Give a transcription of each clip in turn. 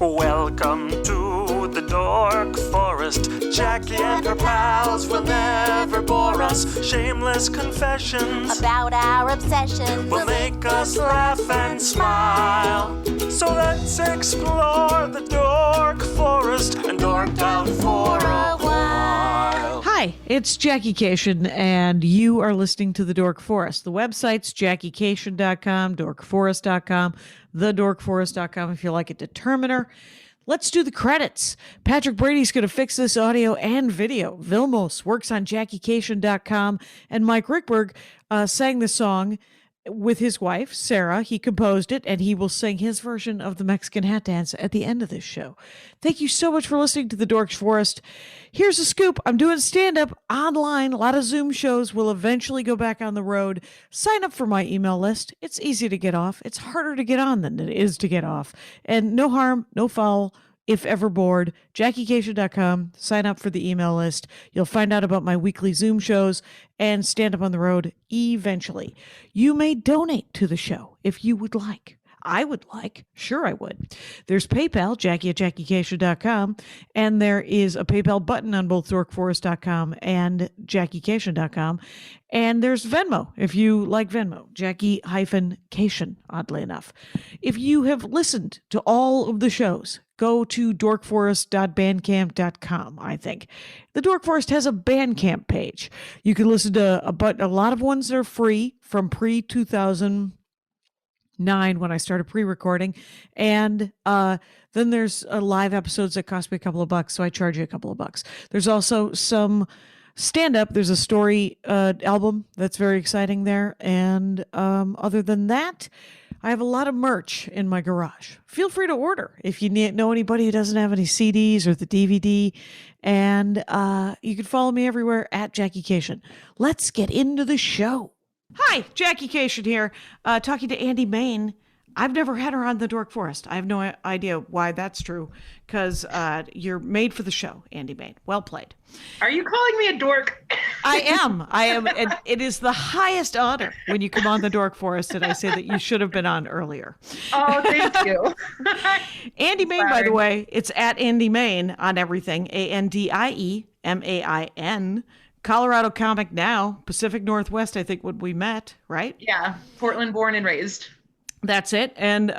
Welcome to the Dork Forest. Jackie and her pals will never bore us. Shameless confessions about our obsession will make us laugh and smile. So let's explore the Dork Forest and dork out for a while. Hi, it's Jackie Cation, and you are listening to The Dork Forest. The website's JackieCation.com, DorkForest.com, TheDorkForest.com if you like a determiner. Let's do the credits. Patrick Brady's going to fix this audio and video. Vilmos works on JackieCation.com, and Mike Rickberg sang the song with his wife, Sarah. He composed it, and he will sing his version of the Mexican hat dance at the end of this show. Thank you so much for listening to The Dork Forest. Here's a scoop. I'm doing stand-up online. A lot of Zoom shows will eventually go back on the road. Sign up for my email list. It's easy to get off. It's harder to get on than it is to get off. And no harm, no foul. If ever bored, JackieCation.com, sign up for the email list. You'll find out about my weekly Zoom shows and stand up on the road eventually. You may donate to the show if you would like. I would like. Sure, I would. There's PayPal, Jackie at JackieCation.com, and there is a PayPal button on both DorkForest.com and JackieCation.com. And there's Venmo, if you like Venmo, Jackie-Cation, oddly enough. If you have listened to all of the shows, go to dorkforest.bandcamp.com, I think. The Dork Forest has a Bandcamp page. You can listen to a lot of ones that are free from pre-2009 when I started pre-recording. And then there's live episodes that cost me a couple of bucks, so I charge you a couple of bucks. There's also some stand-up. There's a story album that's very exciting there. And other than that, I have a lot of merch in my garage. Feel free to order if you know anybody who doesn't have any CDs or the DVD. And you can follow me everywhere at Jackie Cation. Let's get into the show. Hi, Jackie Cation here, talking to Andie Main. I've never had her on the Dork Forest. I have no idea why that's true, because you're made for the show, Andie Main. Well played. Are you calling me a dork? I am. And it is the highest honor when you come on the Dork Forest, and I say that you should have been on earlier. Oh, thank you. Andie Main, by the way, it's at Andie Main on everything, ANDIEMAIN. Colorado comic now, Pacific Northwest, I think, when we met, right? Yeah, Portland born and raised. That's it. And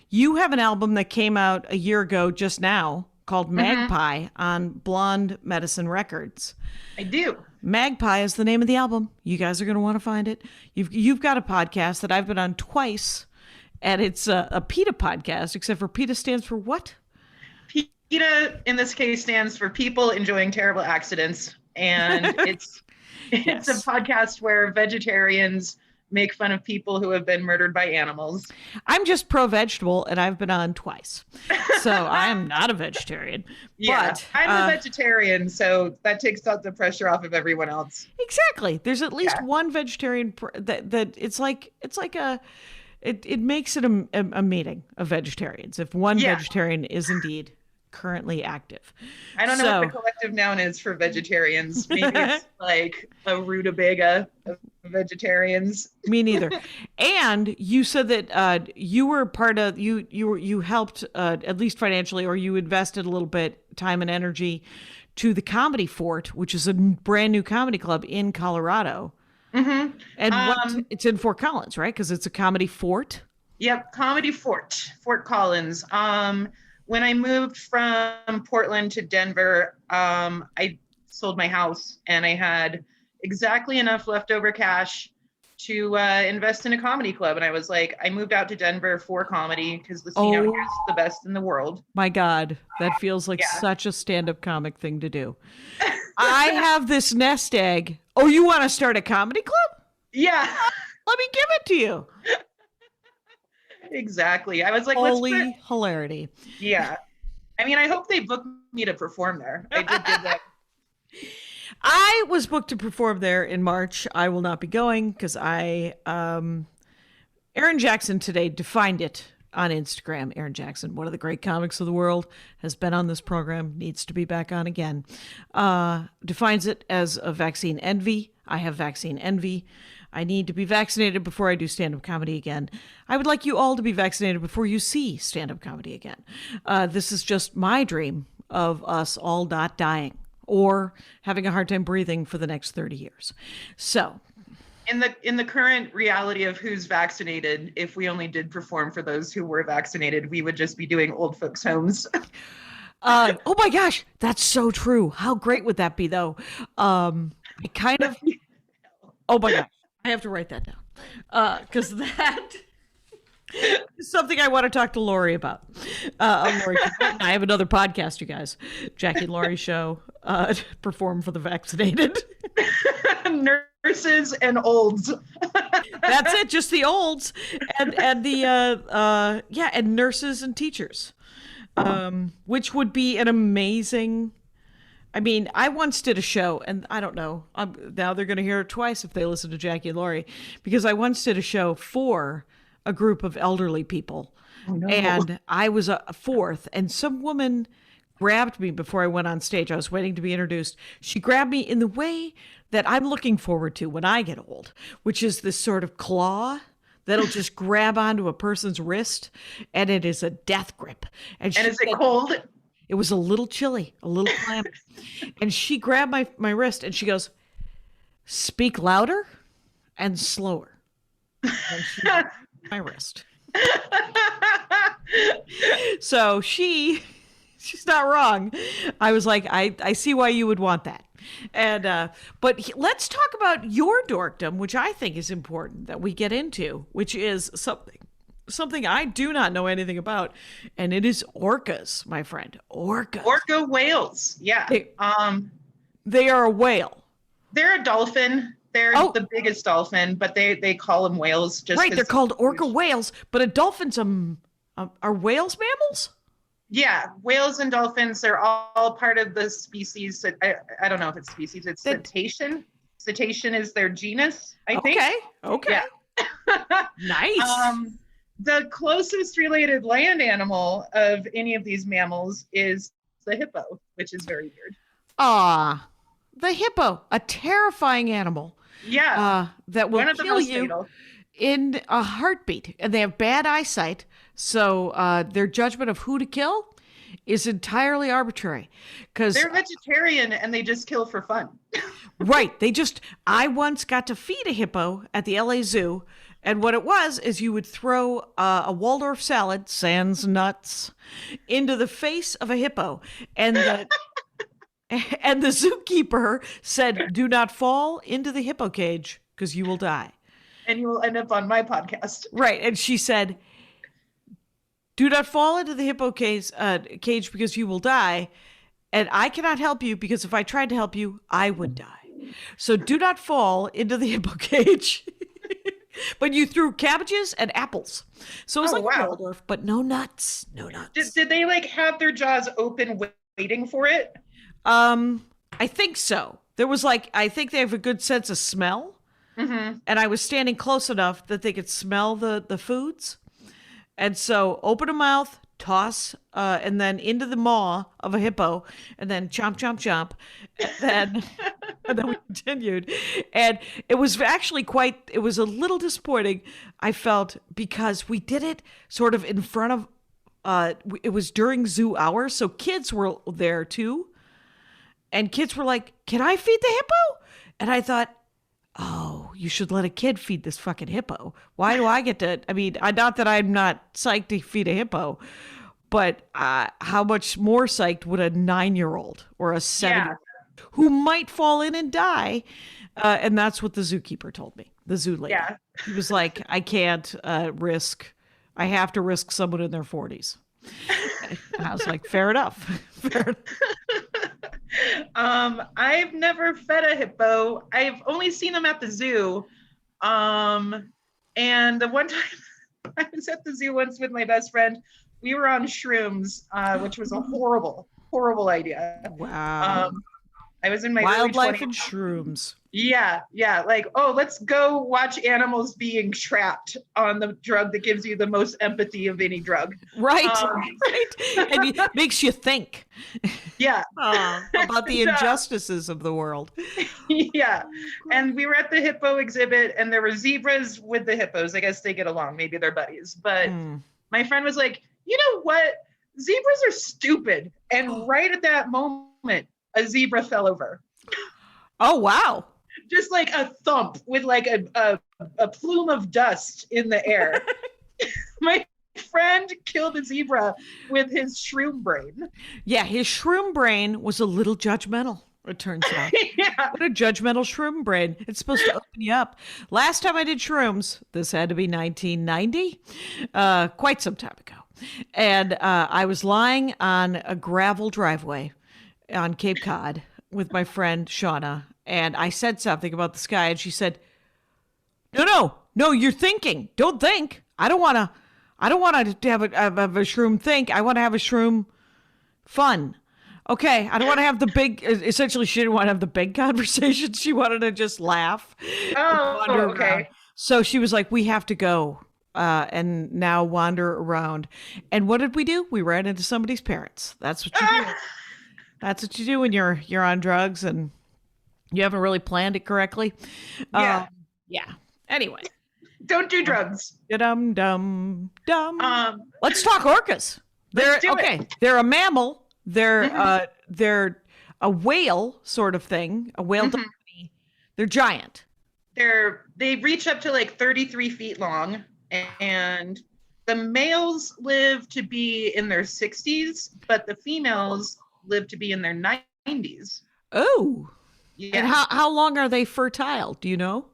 you have an album that came out a year ago just now called MAGPIE on Blonde Medicine Records. I do. MAGPIE is the name of the album. You guys are going to want to find it. You've got a podcast that I've been on twice, and it's a PETA podcast, except for PETA stands for what? PETA, in this case, stands for People Enjoying Terrible Accidents. And it's Yes. a podcast where vegetarians make fun of people who have been murdered by animals. I'm just pro-vegetable, and I've been on twice. So I am not a vegetarian. Yeah, but, I'm a vegetarian, so that takes out the pressure off of everyone else. Exactly. There's at least one vegetarian that it makes it a meeting of vegetarians if one vegetarian is indeed currently active. I don't know what the collective noun is for vegetarians. Maybe it's like a rutabaga of vegetarians. Me neither. And you said that you were part of you helped at least financially, or you invested a little bit time and energy to the Comedy Fort, which is a brand new comedy club in Colorado. Mm-hmm. And it's in Fort Collins, right? Because it's a comedy fort. Yep, Comedy Fort, Fort Collins. When I moved from Portland to Denver, I sold my house and I had exactly enough leftover cash to invest in a comedy club. And I was like, I moved out to Denver for comedy because the scene out here is the best in the world. My God, that feels like such a stand-up comic thing to do. I have this nest egg. Oh, you want to start a comedy club? Yeah. Let me give it to you. Exactly. I was like, holy hilarity. Yeah. I mean, I hope they book me to perform there. I did that. I was booked to perform there in March. I will not be going because Aaron Jackson today defined it on Instagram. Aaron Jackson, one of the great comics of the world, has been on this program, needs to be back on again. Defines it as a vaccine envy. I have vaccine envy. I need to be vaccinated before I do stand-up comedy again. I would like you all to be vaccinated before you see stand-up comedy again. This is just my dream of us all not dying or having a hard time breathing for the next 30 years. So in the current reality of who's vaccinated, if we only did perform for those who were vaccinated, we would just be doing old folks' homes. Oh my gosh, that's so true. How great would that be, though? I kind of. Oh my gosh, I have to write that down because that is something I want to talk to Lori about. Lori, I have another podcast, you guys. Jackie and Lori show. Perform for the vaccinated. Nurses and olds. That's it, just the olds and the and nurses and teachers. Which would be an amazing. I mean, I once did a show, and I don't know. Now they're going to hear it twice if they listen to Jackie and Lori, because I once did a show for a group of elderly people, and I was a fourth, and some woman grabbed me before I went on stage. I was waiting to be introduced. She grabbed me in the way that I'm looking forward to when I get old, which is this sort of claw that'll just grab onto a person's wrist, and it is a death grip. And is it cold? It was a little chilly, a little clammy. And she grabbed my wrist, and she goes, "Speak louder and slower." And she grabbed my wrist. So she's not wrong. I was like, I see why you would want that. And but let's talk about your dorkdom, which I think is important that we get into, which is something I do not know anything about, and it is orcas, my friend. Orcas. Orca whales. Yeah. They are a whale. They're a dolphin. They're the biggest dolphin, but they call them whales just right. They're called orca whales, but a dolphin's are whales mammals? Yeah, whales and dolphins, they're all part of the species. I don't know if it's species, it's cetacean. Cetacean is their genus, I think. Okay. Yeah. Nice. The closest related land animal of any of these mammals is the hippo, which is very weird. The hippo, a terrifying animal. Yeah. That will kill you fatal. In a heartbeat. And they have bad eyesight. So their judgment of who to kill is entirely arbitrary. They're vegetarian and they just kill for fun. Right. I once got to feed a hippo at the LA Zoo. And what it was is you would throw a Waldorf salad, sans nuts, into the face of a hippo. And the zookeeper said, "Do not fall into the hippo cage because you will die. And you will end up on my podcast." Right. And she said, "Do not fall into the hippo cage because you will die. And I cannot help you because if I tried to help you, I would die. So do not fall into the hippo cage." But you threw cabbages and apples. So it was Waldorf, but no nuts. No nuts. Did they have their jaws open waiting for it? I think so. There was I think they have a good sense of smell. Mm-hmm. And I was standing close enough that they could smell the foods. And so open a mouth, toss, and then into the maw of a hippo, and then chomp, chomp, chomp. And then we continued. And it was actually it was a little disappointing, I felt, because we did it sort of in front of, it was during zoo hours. So kids were there too. And kids were like, "Can I feed the hippo?" And I thought, oh, you should let a kid feed this fucking hippo. Why do I get to? I mean, not that I'm not psyched to feed a hippo, but how much more psyched would a 9-year-old or a 7-year-old who might fall in and die? And that's what the zookeeper told me, the zoo lady. Yeah. He was like, "I can't risk. I have to risk someone in their 40s. And I was like, fair enough. Fair enough. I've never fed a hippo. I've only seen them at the zoo. And the one time I was at the zoo once with my best friend, we were on shrooms, which was a horrible, horrible idea. Wow. I was in my Wildlife early 20s. and shrooms. Yeah. Like, oh, let's go watch animals being trapped on the drug that gives you the most empathy of any drug. Right. Right. And it makes you think. Yeah. About the injustices of the world. Yeah. And we were at the hippo exhibit, and there were zebras with the hippos. I guess they get along. Maybe they're buddies. But my friend was like, you know what? Zebras are stupid. And right at that moment, a zebra fell over. Oh, wow. Just like a thump with like a plume of dust in the air. My friend killed a zebra with his shroom brain. Yeah, his shroom brain was a little judgmental, it turns out. Yeah. What a judgmental shroom brain. It's supposed to open you up. Last time I did shrooms, this had to be 1990, quite some time ago. And I was lying on a gravel driveway on Cape Cod with my friend Shauna, and I said something about the sky, and she said, no, you're thinking. Don't think. I don't want to have a shroom think. I want to have a shroom fun. Okay, I don't want to have the big, essentially she didn't want to have the big conversation. She wanted to just laugh. Oh, okay. Around. So she was like, we have to go and now wander around. And what did we do? We ran into somebody's parents. That's what you do. That's what you do when you're on drugs and you haven't really planned it correctly. Yeah. Yeah. Anyway. Don't do drugs. Dum. Let's talk orcas. Let's do it. They're a mammal. They're a whale sort of thing. A whale dolphin. They're giant. They reach up to like 33 feet long, and the males live to be in their 60s, but the females live to be in their 90s. Oh. Yeah. And how long are they fertile? Do you know?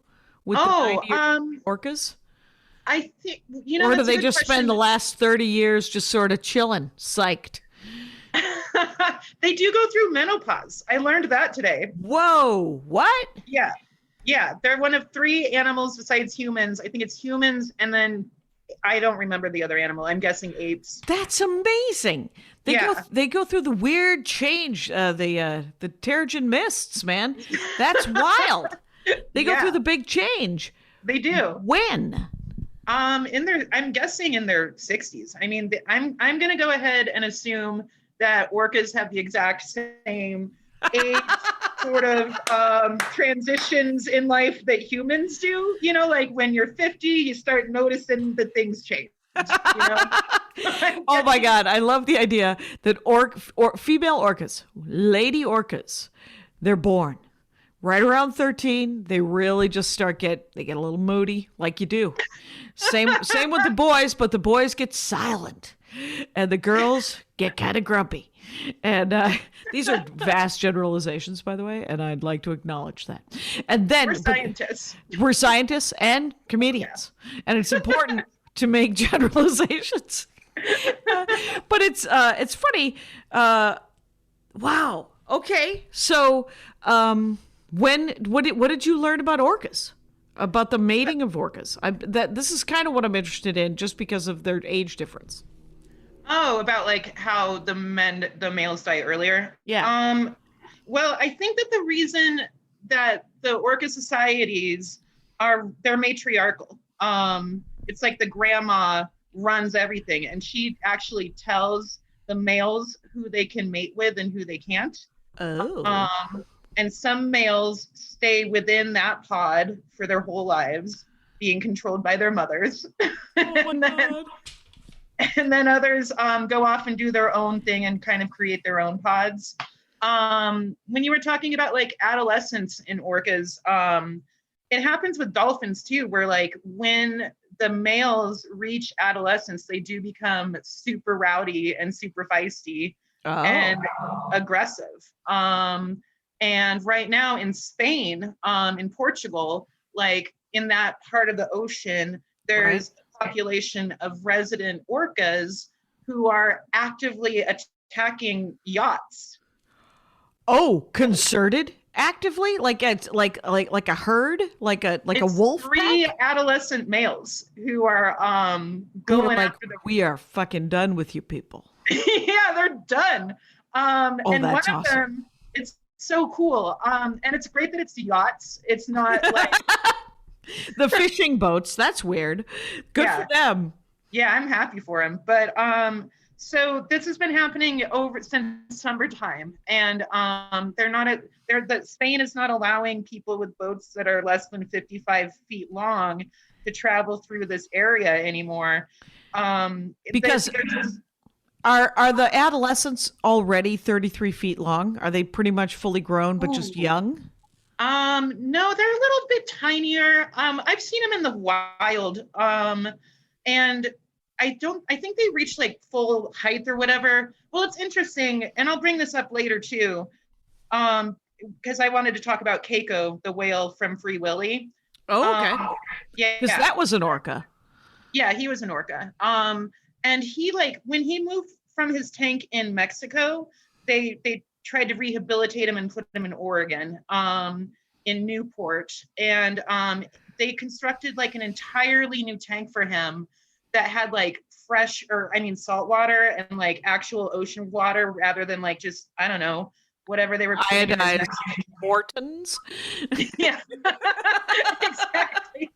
With the orcas? I think, or do they just spend the last 30 years just sort of chilling, psyched? They do go through menopause. I learned that today. Whoa, what? Yeah. They're one of 3 animals besides humans. I think it's humans, and then I don't remember the other animal. I'm guessing apes. That's amazing. They go through the weird change, the Terrigen mists, man. That's wild. They go through the big change. They do. When? I'm guessing in their 60s. I mean, I'm going to go ahead and assume that orcas have the exact same age sort of transitions in life that humans do. You know, like when you're 50, you start noticing that things change. You know? Oh my God. I love the idea that female orcas, lady orcas, they're born right around 13. They really just they get a little moody, like you do. Same with the boys, but the boys get silent and the girls get kind of grumpy. And these are vast generalizations, by the way, and I'd like to acknowledge that. And then we're scientists and comedians, and it's important to make generalizations. But it's funny. Wow. Okay. So, what did you learn about orcas? About the mating of orcas? This is kind of what I'm interested in, just because of their age difference. Oh, about like how the males die earlier? Yeah. Well, I think that the reason that the orca societies they're matriarchal. It's like the grandma runs everything, and she actually tells the males who they can mate with and who they can't. Oh. And some males stay within that pod for their whole lives, being controlled by their mothers. And then others go off and do their own thing and kind of create their own pods. When you were talking about like adolescence in orcas, it happens with dolphins too, where like when the males reach adolescence, they do become super rowdy and super feisty and aggressive. And right now in Spain, in Portugal, like in that part of the ocean, there's a population of resident orcas who are actively attacking yachts. Oh, concerted? Actively? Like it's like a herd? Like a wolf? 3 adolescent males who are going after the we are fucking done with you people. Yeah, they're done. And that's one of them, it's so cool. And it's great that it's yachts. It's not like The fishing boats, that's weird. Good Yeah. for them. Yeah, I'm happy for him. But so this has been happening over since summertime, and Spain is not allowing people with boats that are less than 55 feet long to travel through this area anymore. Because they're just- are the adolescents already 33 feet long? Are they pretty much fully grown but just Ooh. young? No, they're a little bit tinier. I've seen them in the wild. And I think they reach like full height or whatever. Well, it's interesting, and I'll bring this up later too. Because I wanted to talk about Keiko, the whale from Free Willy. Oh, okay. Yeah. Because that was an orca. Yeah, he was an orca. And he when he moved from his tank in Mexico, they tried to rehabilitate him and put him in Oregon, in Newport. And they constructed like an entirely new tank for him that had like salt water and like actual ocean water rather than like just, I don't know, whatever they were putting in his Iodized next- Mortons. Yeah, exactly.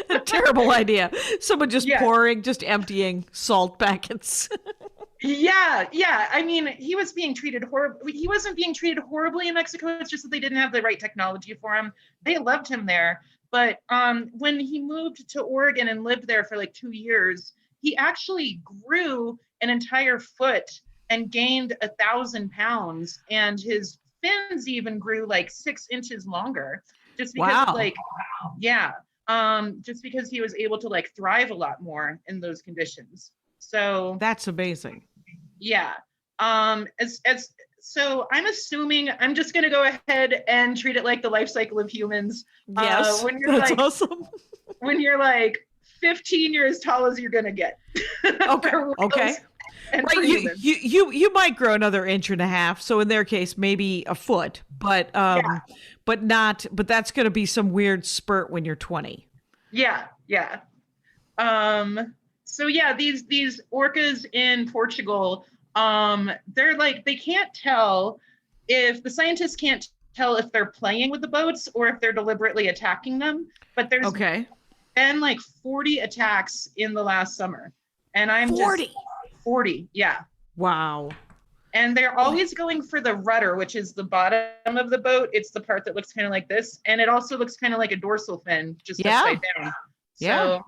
A terrible idea. Someone just Yeah. emptying salt packets. Yeah. I mean, he was being treated horribly. He wasn't being treated horribly in Mexico. It's just that they didn't have the right technology for him. They loved him there. But when he moved to Oregon and lived there for like 2 years, he actually grew an entire foot and gained 1,000 pounds. And his fins even grew like 6 inches longer. Just because just because he was able to like thrive a lot more in those conditions. So That's amazing. yeah. So I'm assuming I'm just going to go ahead and treat it like the life cycle of humans. Yes, When you're that's like, awesome. when you're like 15, you're as tall as you're going to get. Okay. For whales Okay. and for Right, humans. you might grow another inch and a half. So in their case, maybe a foot, but that's going to be some weird spurt when you're 20. Yeah. So yeah, these orcas in Portugal, they're like, they can't tell if the scientists can't tell if they're playing with the boats or if they're deliberately attacking them. But there's been like 40 attacks in the last summer, and I'm 40, yeah. Wow. And they're always going for the rudder, which is the bottom of the boat. It's the part that looks kind of like this, and it also looks kind of like a dorsal fin, just upside down. Yeah. So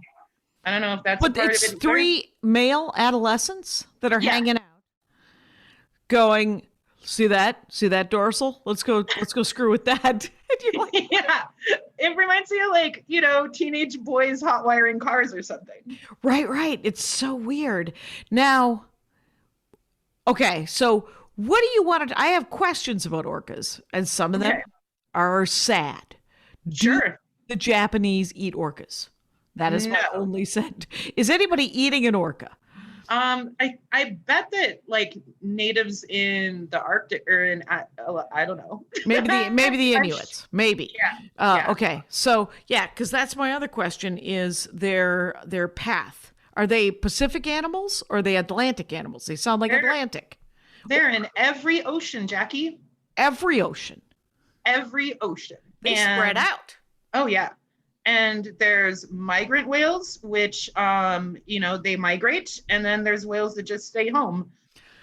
I don't know if that's But part it's of it. 3 male adolescents that are hanging out, going, see that dorsal? Let's go screw with that. And you're like, Yeah, it reminds me of like, teenage boys hot wiring cars or something. right. It's so weird. Now, okay, so what do you want to? I have questions about orcas, and some of them are sad. Sure. Do the Japanese eat orcas? That is my only sentence. Is anybody eating an orca? I bet that like natives in the Arctic or in I don't know. Maybe the Inuits. Maybe. Yeah. Okay. So because that's my other question: is their path? Are they Pacific animals or are they Atlantic animals? They sound like Atlantic. They're in every ocean, Jackie. Every ocean. Every ocean. They spread out. Oh yeah. And there's migrant whales, which they migrate, and then there's whales that just stay home.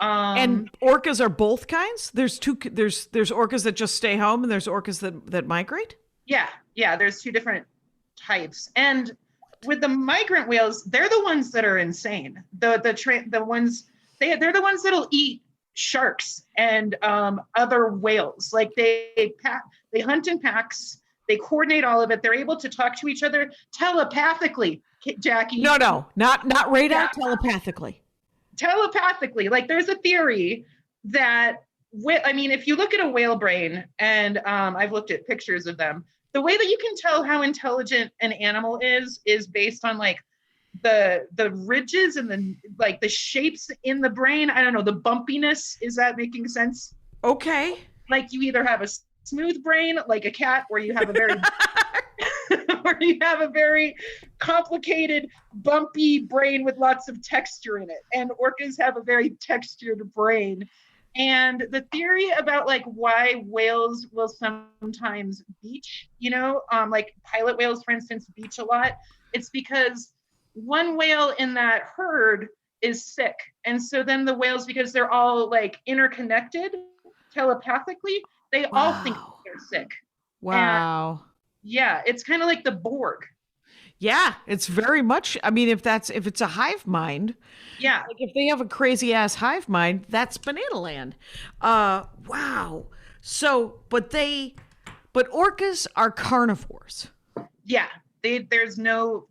And orcas are both kinds. There's orcas that just stay home, and there's orcas that migrate. Yeah. There's 2 different types, and with the migrant whales, they're the ones that are insane. They're the ones that'll eat sharks and other whales. Like they hunt in packs. They coordinate all of it. They're able to talk to each other telepathically, Jackie. No, not radar, telepathically. Telepathically. Like there's a theory that, if you look at a whale brain, and I've looked at pictures of them, the way that you can tell how intelligent an animal is based on like the ridges and the shapes in the brain. I don't know, the bumpiness. Is that making sense? Okay. Like you either have a smooth brain like a cat, or you have a very or you have a very complicated bumpy brain with lots of texture in it, and orcas have a very textured brain. And the theory about like why whales will sometimes beach, like pilot whales, for instance, beach a lot, it's because one whale in that herd is sick. And so then the whales, because they're all like interconnected telepathically, they all think they're sick. Wow. And yeah, it's kind of like the Borg. Yeah, it's very much. I mean, if it's a hive mind, Yeah. like if they have a crazy ass hive mind, that's banana land. Wow. So, but orcas are carnivores. Yeah. There's no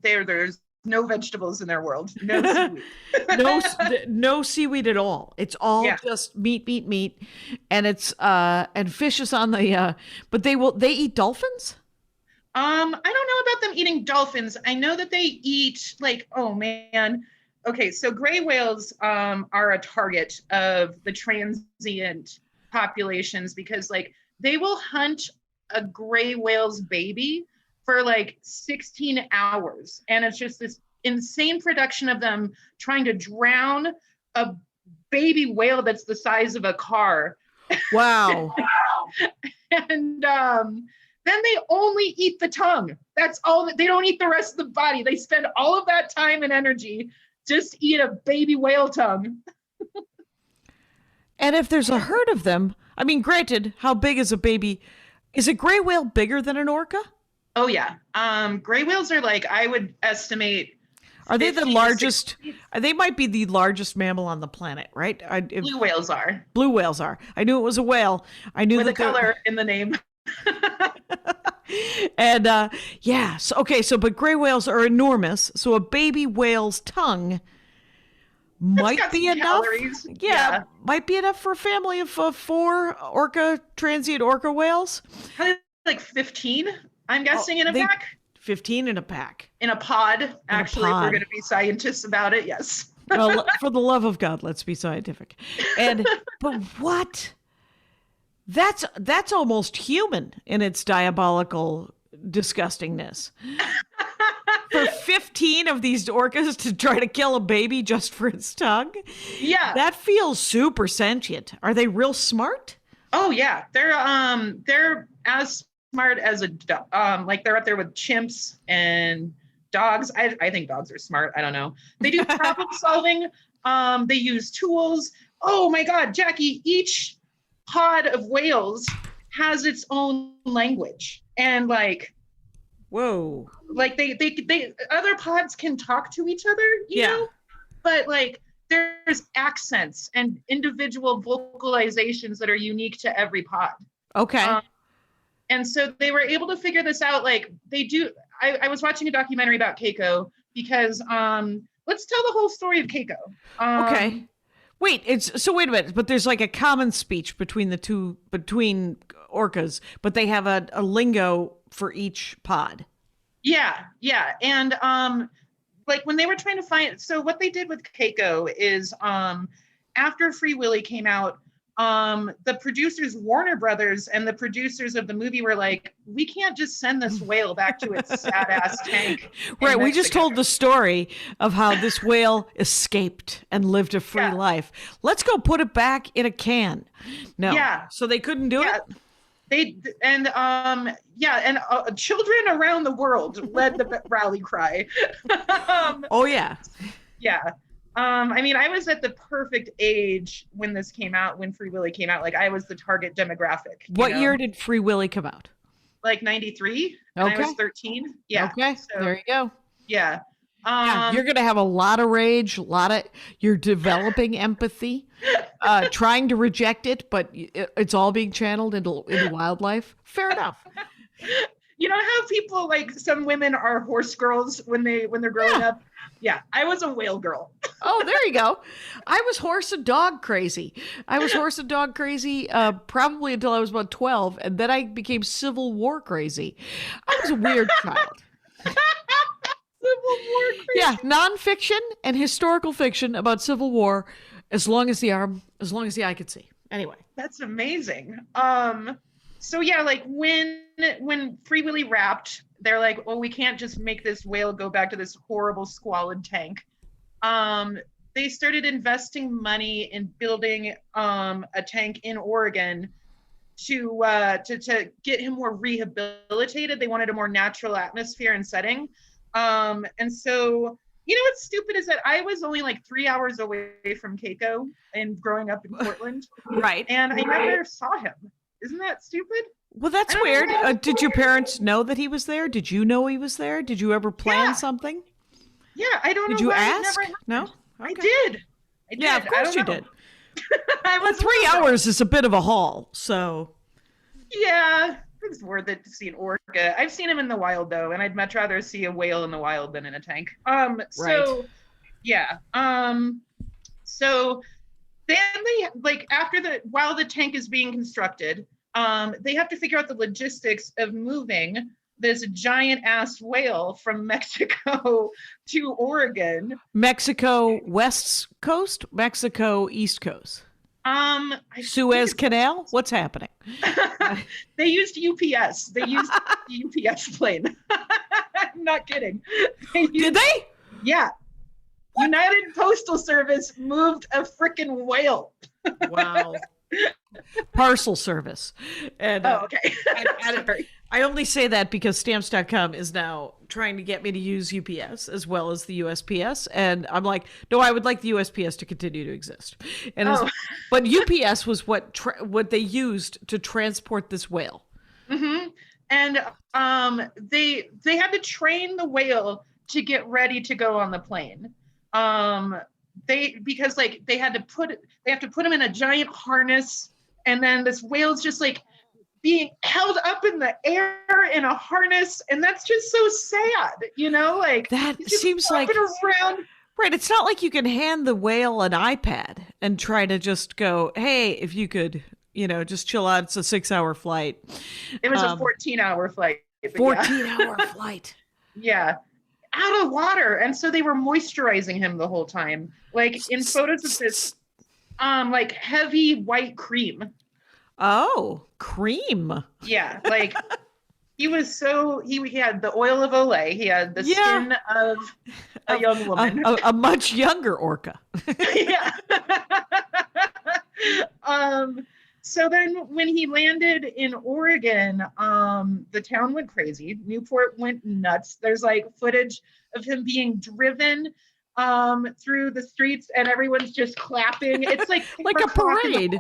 vegetables in their world. No seaweed. No seaweed at all. It's all just meat, and it's and fish is on the. But they eat dolphins. I don't know about them eating dolphins. I know that they eat like, oh man. Okay, so gray whales are a target of the transient populations because like they will hunt a gray whale's baby for like 16 hours. And it's just this insane production of them trying to drown a baby whale that's the size of a car. Wow. And then they only eat the tongue. That's all. They don't eat the rest of the body. They spend all of that time and energy just eat a baby whale tongue. And if there's a herd of them, I mean, granted, how big is a baby? Is a gray whale bigger than an orca? Oh yeah. Gray whales are like, I would estimate. Are they the largest? They might be the largest mammal on the planet, right? Blue whales are. Blue whales are. I knew it was a whale. I knew with a color in the name. And yeah, so okay, so but gray whales are enormous, so a baby whale's tongue might be enough. Yeah, might be enough for a family of 4 transient orca whales. Like 15, I'm guessing, in a pack. 15 in a pack. In a pod, actually, if we're going to be scientists about it, yes. Well, for the love of God, let's be scientific. But what? That's almost human in its diabolical disgustingness. For 15 of these orcas to try to kill a baby just for its tongue? Yeah. That feels super sentient. Are they real smart? Oh yeah. They're as smart as like they're up there with chimps and dogs. I think dogs are smart. I don't know. They do problem solving. They use tools. Oh my God, Jackie, each pod of whales has its own language, and like, whoa, like they other pods can talk to each other, you know, but like there's accents and individual vocalizations that are unique to every pod. Okay. And so they were able to figure this out. Like they do. I was watching a documentary about Keiko because let's tell the whole story of Keiko. Okay. Wait a minute, but there's like a common speech between orcas, but they have a lingo for each pod. Yeah. And like when they were trying to find, so what they did with Keiko is after Free Willy came out, the producers, Warner Brothers, and the producers of the movie were like, we can't just send this whale back to its sad ass tank. Right. We just told the story of how this whale escaped and lived a free life. Let's go put it back in a can. No. Yeah. So they couldn't do it. Children around the world led the rally cry. Oh yeah. Yeah. I mean, I was at the perfect age when this came out, when Free Willy came out. Like, I was the target demographic. What year did Free Willy come out? Like 93. Okay. I was 13. Yeah. Okay. So, there you go. Yeah. You're going to have a lot of rage, you're developing empathy, trying to reject it, but it's all being channeled into wildlife. Fair enough. You know how people, like, some women are horse girls when they're growing up? Yeah, I was a whale girl. Oh, there you go. I was horse and dog crazy. Probably until I was about 12, and then I became Civil War crazy. I was a weird child. Civil War crazy. Yeah, nonfiction and historical fiction about Civil War, as long as the eye could see. Anyway, that's amazing. So yeah, like when Free Willy wrapped, they're like, well, we can't just make this whale go back to this horrible squalid tank. they started investing money in building a tank in Oregon to get him more rehabilitated. They wanted a more natural atmosphere and setting. And so, you know what's stupid is that I was only like 3 hours away from Keiko and growing up in Portland. Right. And I never saw him. Isn't that stupid? Well, that's weird. Did your parents know that he was there? Did you know he was there? Did you ever plan something? Yeah, I don't know. Did you why ask? It never No? happened. Okay. I did. Yeah, of course you did. I Well, was 3 hours is a bit of a haul, so. Yeah, it's worth it to see an orca. I've seen him in the wild though, and I'd much rather see a whale in the wild than in a tank. So yeah. So then they while the tank is being constructed, they have to figure out the logistics of moving this giant ass whale from Mexico to Oregon. Mexico West Coast, Mexico East Coast. Suez Canal? What's happening? They used UPS. They used the UPS plane. I'm not kidding. Did they? Yeah. What? United Postal Service moved a freaking whale. Wow. Parcel service. And, okay. I only say that because Stamps.com is now trying to get me to use UPS as well as the USPS. And I'm like, no, I would like the USPS to continue to exist. And but UPS was what they used to transport this whale. Mm-hmm. And they had to train the whale to get ready to go on the plane. They have to put him in a giant harness, and then this whale's just like being held up in the air in a harness, and that's just so sad, you know? Like that seems like around. Right. It's not like you can hand the whale an iPad and try to just go, hey, if you could, just chill out. It's a 6-hour flight. It was a 14-hour flight. 14-hour flight. Yeah. Out of water. And so they were moisturizing him the whole time. Like in photos of this, like heavy white cream. Oh, cream. Yeah. Like he had the oil of Olay. He had the skin of a young woman. A much younger orca. Yeah. So then when he landed in Oregon, the town went crazy. Newport went nuts. There's like footage of him being driven through the streets and everyone's just clapping. It's like a parade. Yeah.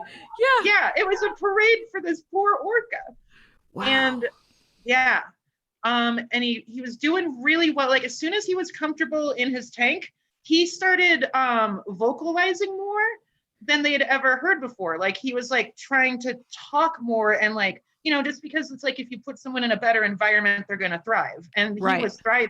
Yeah, it was a parade for this poor orca. Wow. And yeah. And he was doing really well. Like as soon as he was comfortable in his tank, he started vocalizing more than they had ever heard before. Like he was like trying to talk more and like, just because it's like if you put someone in a better environment, they're going to thrive. And he was thriving.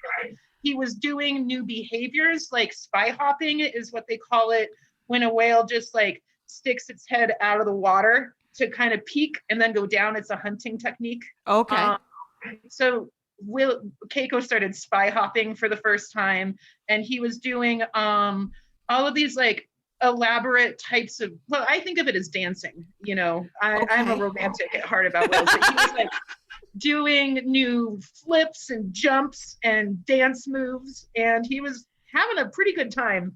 He was doing new behaviors, like spy hopping is what they call it, when a whale just like sticks its head out of the water to kind of peek and then go down. It's a hunting technique. Okay. So Keiko started spy hopping for the first time, and he was doing all of these like elaborate types of, well, I think of it as dancing, I'm a romantic at heart about whales, but he was like doing new flips and jumps and dance moves, and he was having a pretty good time.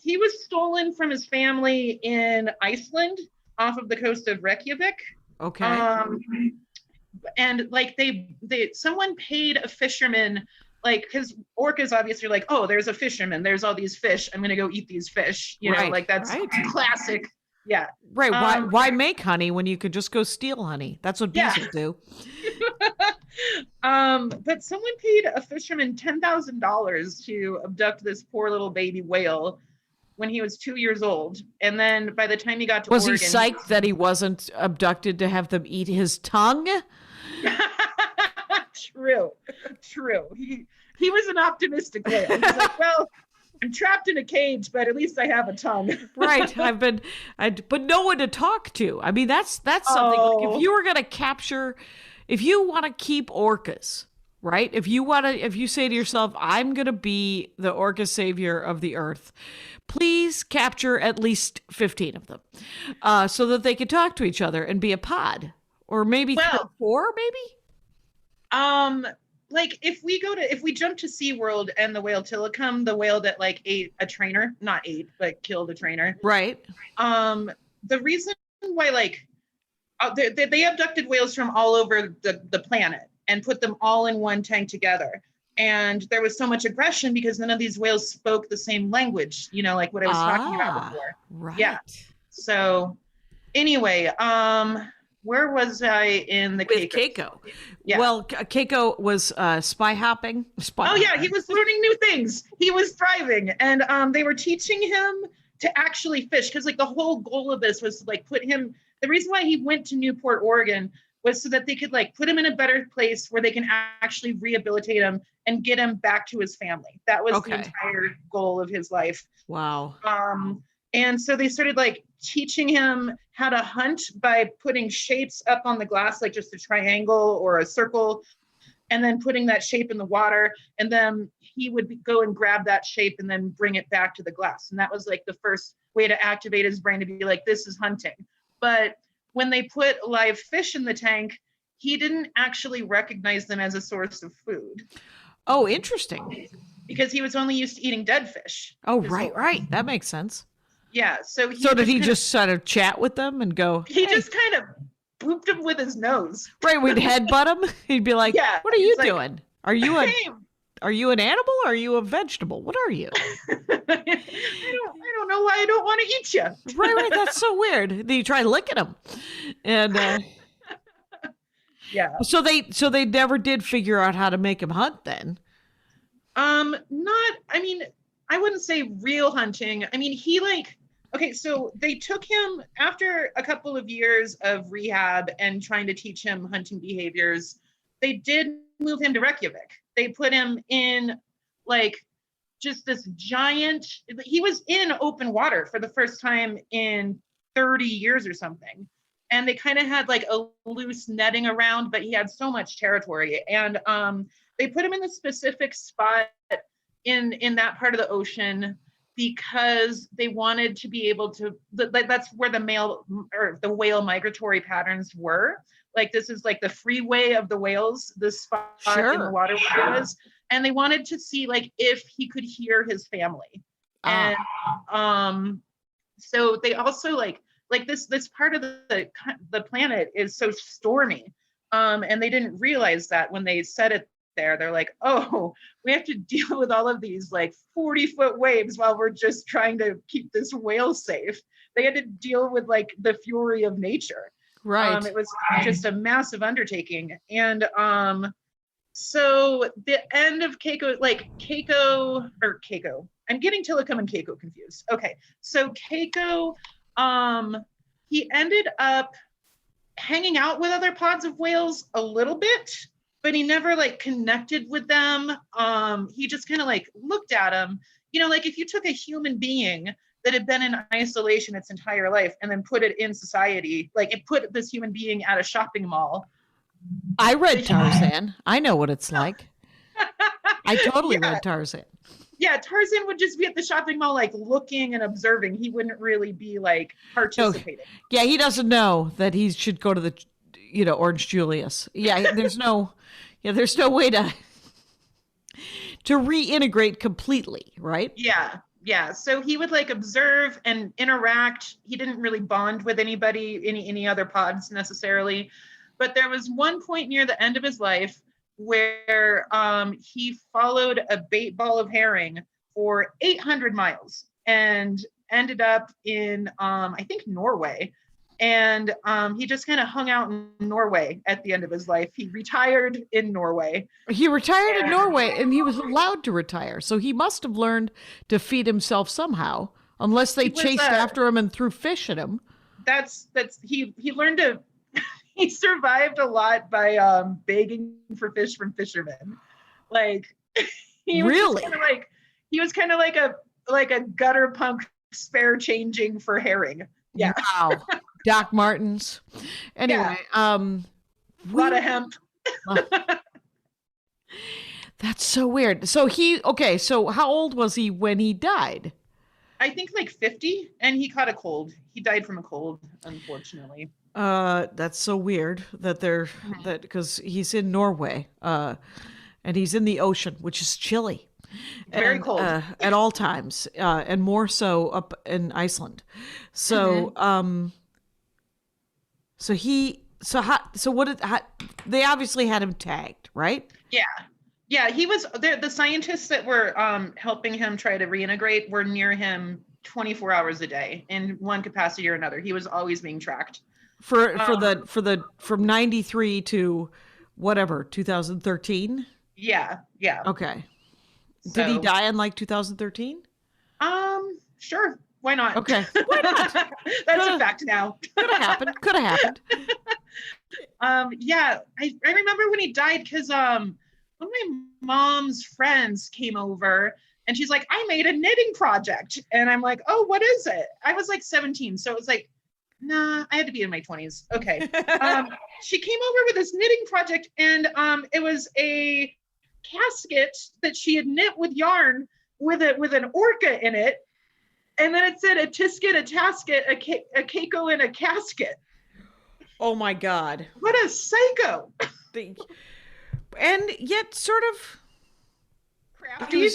He was stolen from his family in Iceland off of the coast of Reykjavik. Okay. And like someone paid a fisherman, like, because orcas obviously are like, oh, there's a fisherman, there's all these fish, I'm gonna go eat these fish, like that's classic. Yeah. Right. Why make honey when you could just go steal honey? That's what bees will do. But someone paid a fisherman $10,000 to abduct this poor little baby whale when he was 2 years old, and then by the time he got to Oregon, was he psyched that he wasn't abducted to have them eat his tongue? True. He was an optimistic whale. He's like, well, I'm trapped in a cage, but at least I have a tongue. Right. But no one to talk to. I mean, that's something. Like if you were going to capture, if you want to keep orcas, right? If you say to yourself, I'm going to be the orca savior of the earth, please capture at least 15 of them, so that they could talk to each other and be a pod, or maybe 4, maybe. like if we jump to SeaWorld and the whale Tilikum, the whale that like ate a trainer, not ate, but killed a trainer. Right. The reason why like they abducted whales from all over the planet and put them all in one tank together. And there was so much aggression because none of these whales spoke the same language, you know, like what I was talking about before. Right. Yeah. So anyway, where was I in the With Keiko? Yeah. Well, Keiko was spy hopping. Oh yeah, he was learning new things. He was thriving, and they were teaching him to actually fish because like the whole goal of this was to like put him. The reason why he went to Newport, Oregon, was so that they could like put him in a better place where they can actually rehabilitate him and get him back to his family. That was the entire goal of his life. Wow. And so they started like teaching him how to hunt by putting shapes up on the glass, like just a triangle or a circle, and then putting that shape in the water. And then he would go and grab that shape and then bring it back to the glass. And that was like the first way to activate his brain to be like, this is hunting. But when they put live fish in the tank, he didn't actually recognize them as a source of food. Oh, interesting. Because he was only used to eating dead fish. Oh, right. That makes sense. Yeah. So did he just sort of chat with them and go? He just kind of booped him with his nose. Right. We'd headbutt him. He'd be like, yeah, what are you like, doing? Are you an animal? Or are you a vegetable? What are you? I don't know why I don't want to eat you. Right. That's so weird. Then you try licking him. And yeah. So they never did figure out how to make him hunt then. I wouldn't say real hunting. I mean, so they took him after a couple of years of rehab and trying to teach him hunting behaviors. They did move him to Reykjavik. They put him in like just this giant, he was in open water for the first time in 30 years or something. And they kind of had like a loose netting around, but he had so much territory. And they put him in a specific spot in that part of the ocean because they wanted to be able to, that's where the whale migratory patterns were. Like this is like the freeway of the whales, this spot in the water where it was. And they wanted to see like if he could hear his family. And so they also like this part of the planet is so stormy. And they didn't realize that when they set it there. They're like, oh, we have to deal with all of these like 40-foot waves while we're just trying to keep this whale safe. They had to deal with like the fury of nature. Right. It was just a massive undertaking. And so the end of Keiko, I'm getting Tilikum and Keiko confused. Okay. So Keiko, he ended up hanging out with other pods of whales a little bit, but he never like connected with them. He just kind of like looked at them, you know, like if you took a human being that had been in isolation its entire life and then put it in society, like it put this human being at a shopping mall. I read Tarzan. I know what it's like. I totally read Tarzan. Yeah, Tarzan would just be at the shopping mall, like looking and observing. He wouldn't really be like participating. Oh, yeah, he doesn't know that he should go to the, Orange Julius. Yeah, there's no way to reintegrate completely, right? Yeah. So he would like observe and interact. He didn't really bond with anybody, any other pods necessarily. But there was one point near the end of his life where he followed a bait ball of herring for 800 miles and ended up in, I think, Norway. And he just kind of hung out in Norway at the end of his life. He retired in Norway. He retired in Norway, and he was allowed to retire. So he must have learned to feed himself somehow, unless they chased after him and threw fish at him. He learned to. He survived a lot by begging for fish from fishermen. Like he was kind of like a gutter punk spare changing for herring. Yeah. Wow. Doc Martens. Anyway, a lot of hemp. That's so weird. So so how old was he when he died? I think like 50, and he caught a cold. He died from a cold, unfortunately. That's so weird that because he's in Norway. and he's in the ocean, which is chilly. Very cold. At all times, and more so up in Iceland. So, they obviously had him tagged, right? Yeah, he was the scientists that were helping him try to reintegrate were near him 24 hours a day in one capacity or another. He was always being tracked. For the from 93 to whatever, 2013? Yeah. Okay. So, Did he die in like 2013? Sure. Why not? Okay. Why not? That's a fact now. Could have happened. Yeah, I remember when he died because one of my mom's friends came over and she's like, I made a knitting project. And I'm like, oh, what is it? I was like 17. So it was like, nah, I had to be in my 20s. Okay. She came over with this knitting project and it was a casket that she had knit with yarn with an orca in it. And then it said a tisket, a tasket, a keiko, and a casket. Oh my God. What a psycho. And yet sort of Crafty.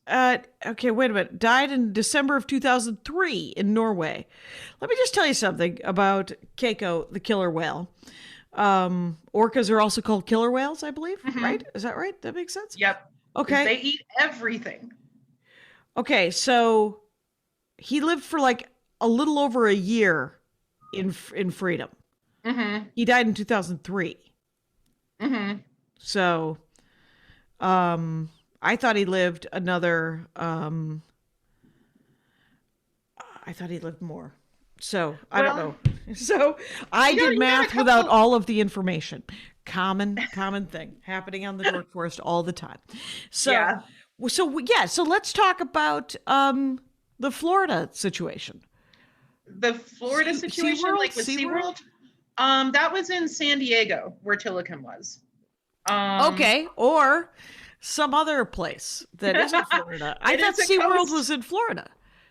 Okay, wait a minute. Died in December of 2003 in Norway. Let me just tell you something about keiko, the killer whale. Orcas are also called killer whales, I believe, right? Is that right? That makes sense? Yep. Okay. They eat everything. Okay, so he lived for like a little over a year in freedom. He died in 2003. So, I thought he lived another, I thought he lived more. So I don't know. So I did math without all of the information. Common thing happening on the Dork Forest all the time. So, so let's talk about, the Florida situation. The Florida situation, SeaWorld? like with SeaWorld? That was in San Diego, where Tilikum was. Okay, or some other place that isn't Florida. I thought SeaWorld was in Florida.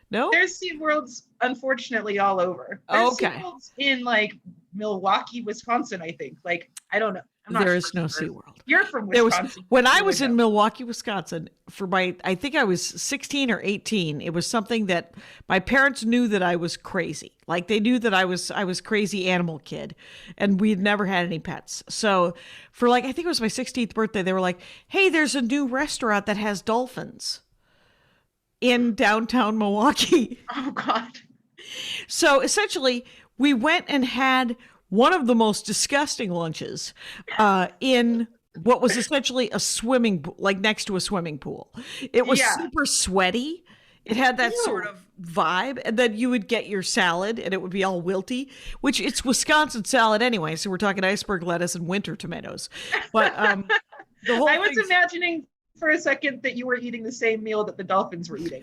No? There's SeaWorlds, unfortunately, all over. There's SeaWorlds in, like, Milwaukee, Wisconsin, I think. Like, I don't know. There is no SeaWorld. You're from Wisconsin. When I was in Milwaukee, Wisconsin, I think I was 16 or 18. It was something that my parents knew that I was crazy. Like they knew that I was crazy animal kid, and we'd never had any pets. So for like, I think it was my 16th birthday, they were like, hey, there's a new restaurant that has dolphins in downtown Milwaukee. Oh God. So essentially we went and had one of the most disgusting lunches in what was essentially a swimming pool, like next to a swimming pool. It was super sweaty. It had that sort of vibe. And then you would get your salad and it would be all wilty, which it's Wisconsin salad anyway. So we're talking iceberg lettuce and winter tomatoes. But the whole I was imagining for a second that you were eating the same meal that the dolphins were eating.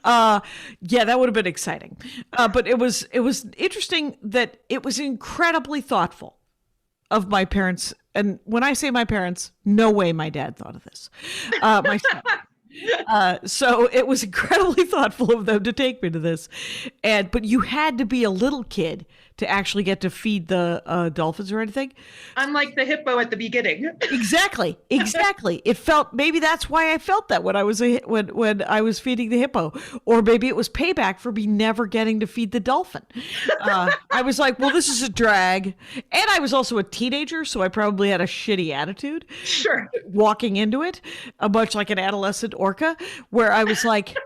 Yeah, that would have been exciting. But it was interesting that it was incredibly thoughtful of my parents. And when I say my parents, no way my dad thought of this. My son. So it was incredibly thoughtful of them to take me to this. But you had to be a little kid to actually get to feed the dolphins or anything. Unlike the hippo at the beginning. Exactly. It felt, maybe that's why I felt that when I was when I was feeding the hippo, or maybe it was payback for me never getting to feed the dolphin. I was like, well, this is a drag, and I was also a teenager, so I probably had a shitty attitude. Sure. Walking into it, much like an adolescent orca, where I was like,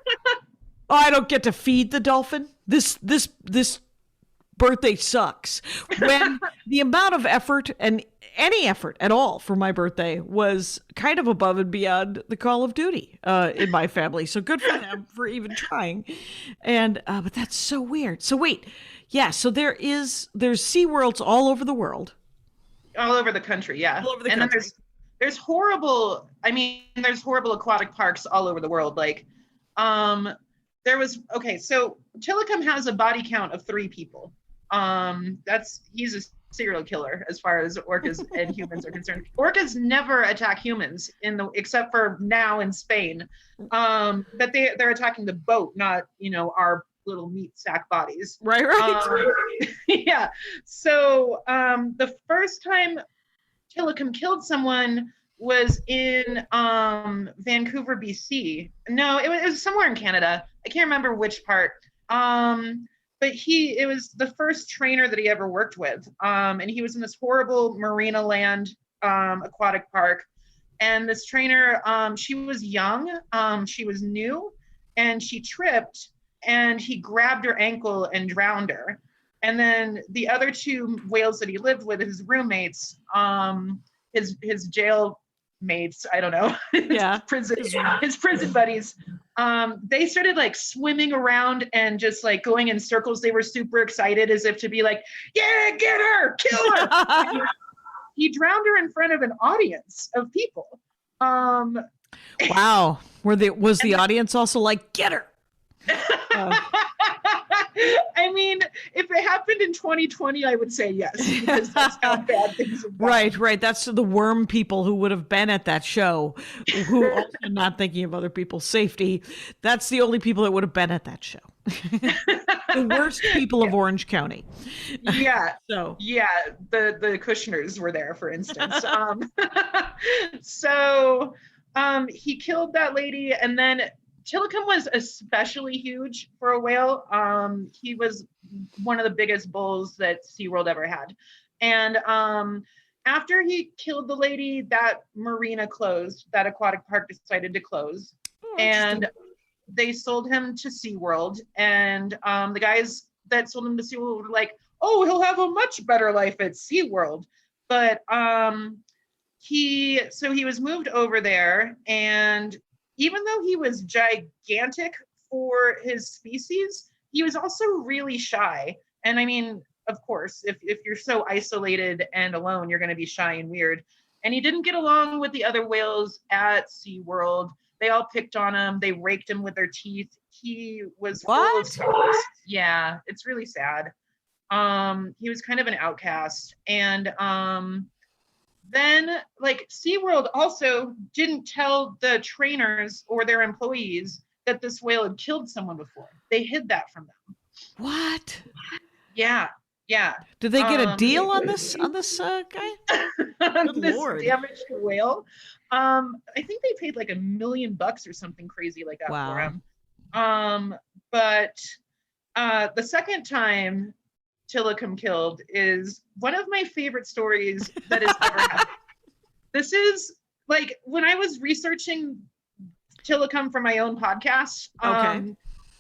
oh, I don't get to feed the dolphin. This birthday sucks. When the amount of effort and any effort at all for my birthday was kind of above and beyond the Call of Duty in my family. So good for them for even trying. And but that's so weird. So wait, so there's SeaWorlds all over the world. All over the country, yeah. All over the and country. Then there's horrible aquatic parks all over the world. Like so Tilikum has a body count of 3 people. He's a serial killer as far as orcas and humans are concerned. Orcas never attack humans except for now in Spain. But they're attacking the boat, not, our little meat sack bodies. Right. Yeah. So the first time Tilikum killed someone was in Vancouver, BC. No, it was somewhere in Canada. I can't remember which part. But it was the first trainer that he ever worked with. And he was in this horrible Marina Land aquatic park. And this trainer, she was young, she was new, and she tripped, and he grabbed her ankle and drowned her. And then the other two whales that he lived with, his roommates, his jail mates, I don't know, his prison buddies, they started like swimming around and just like going in circles. They were super excited, as if to be like, yeah, get her, kill her. He drowned her in front of an audience of people. Wow. Was the audience also like, get her? I mean, if it happened in 2020, I would say yes, because that's how bad things have gone. Right. That's the worm people who would have been at that show, who are also not thinking of other people's safety. That's the only people that would have been at that show. The worst people of Orange County. Yeah. So yeah, the Kushners were there, for instance. So he killed that lady, and then Tilikum was especially huge for a whale. He was one of the biggest bulls that SeaWorld ever had. And after he killed the lady, that marina closed, that aquatic park decided to close. And they sold him to SeaWorld. And the guys that sold him to SeaWorld were like, oh, he'll have a much better life at SeaWorld. But he was moved over there, and even though he was gigantic for his species, he was also really shy. And I mean, of course, if you're so isolated and alone, you're going to be shy and weird. And he didn't get along with the other whales at SeaWorld. They all picked on him. They raked him with their teeth. He was full of scars. Yeah, it's really sad. He was kind of an outcast. And then like SeaWorld also didn't tell the trainers or their employees that this whale had killed someone before. They hid that from them. What? Yeah. Did they get a deal on this guy? Good this Lord. Damaged whale. I think they paid like $1 million or something crazy like that for him. But the second time Tilikum killed is one of my favorite stories that has ever happened. This is like when I was researching Tilikum for my own podcast. Okay.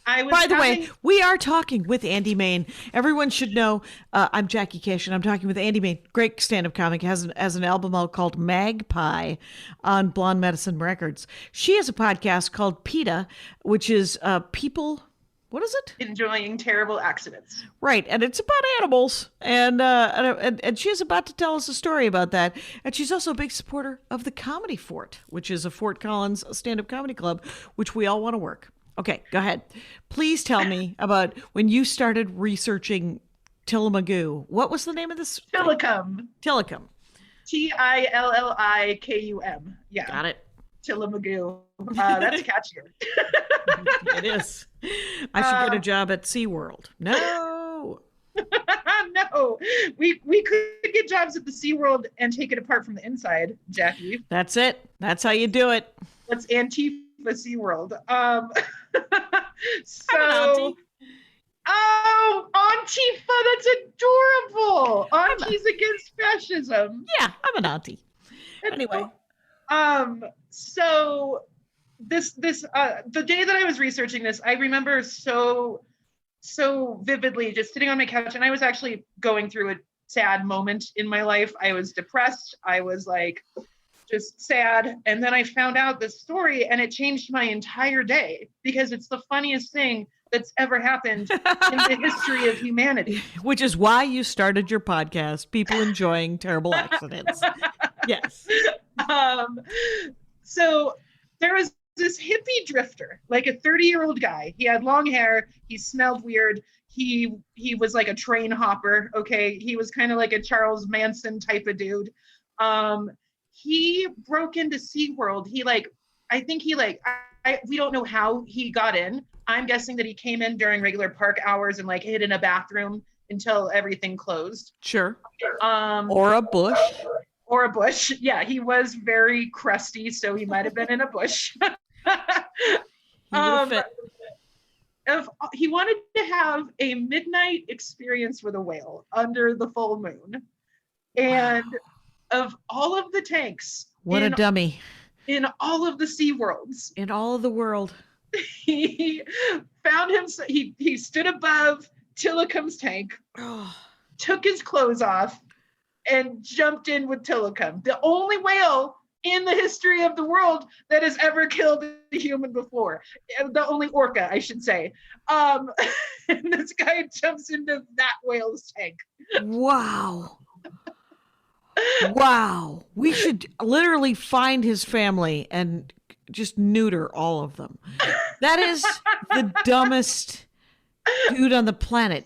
By the way, we are talking with Andie Main. Everyone should know I'm Jackie Cation. I'm talking with Andie Main, great stand-up comic, has an album out called MAGPIE on Blonde Medicine Records. She has a podcast called PETA, which is People... What is it? Enjoying Terrible Accidents. Right, and it's about animals, and she's about to tell us a story about that. And she's also a big supporter of the Comedy Fort, which is a Fort Collins stand-up comedy club, which we all want to work. Okay, go ahead. Please tell me about when you started researching Tillamook. What was the name of this? Tilikum. Tilikum. Tillikum. Yeah. Got it. Tillamook. That's catchier. It is. I should get a job at SeaWorld. No. No. We could get jobs at the SeaWorld and take it apart from the inside, Jackie. That's it. That's how you do it. Let's Antifa SeaWorld. Oh, Antifa, that's adorable. Auntie's against fascism. Yeah, I'm an auntie. Anyway. So this the day that I was researching this, I remember so vividly just sitting on my couch, and I was actually going through a sad moment in my life. I was depressed. I was like just sad. And then I found out this story, and it changed my entire day because it's the funniest thing that's ever happened in the history of humanity. Which is why you started your podcast, People Enjoying Terrible Accidents. Yes. So there was this hippie drifter, like a 30-year-old guy. He had long hair. He smelled weird. He was like a train hopper. Okay. He was kind of like a Charles Manson type of dude. He broke into SeaWorld. We don't know how he got in. I'm guessing that he came in during regular park hours and like hid in a bathroom until everything closed. Sure. Or a bush. Or a bush. Yeah, he was very crusty, so he might have been in a bush. He would've fit. He wanted to have a midnight experience with a whale under the full moon. And of all of the tanks, What a dummy. in all of the sea worlds, In all of the world. he found him. He stood above Tilikum's tank, Oh, took his clothes off, and jumped in with Tilikum, the only whale in the history of the world that has ever killed a human before. The only orca, I should say. And this guy jumps into that whale's tank. wow. Wow. We should literally find his family and just neuter all of them. That is the dumbest dude on the planet.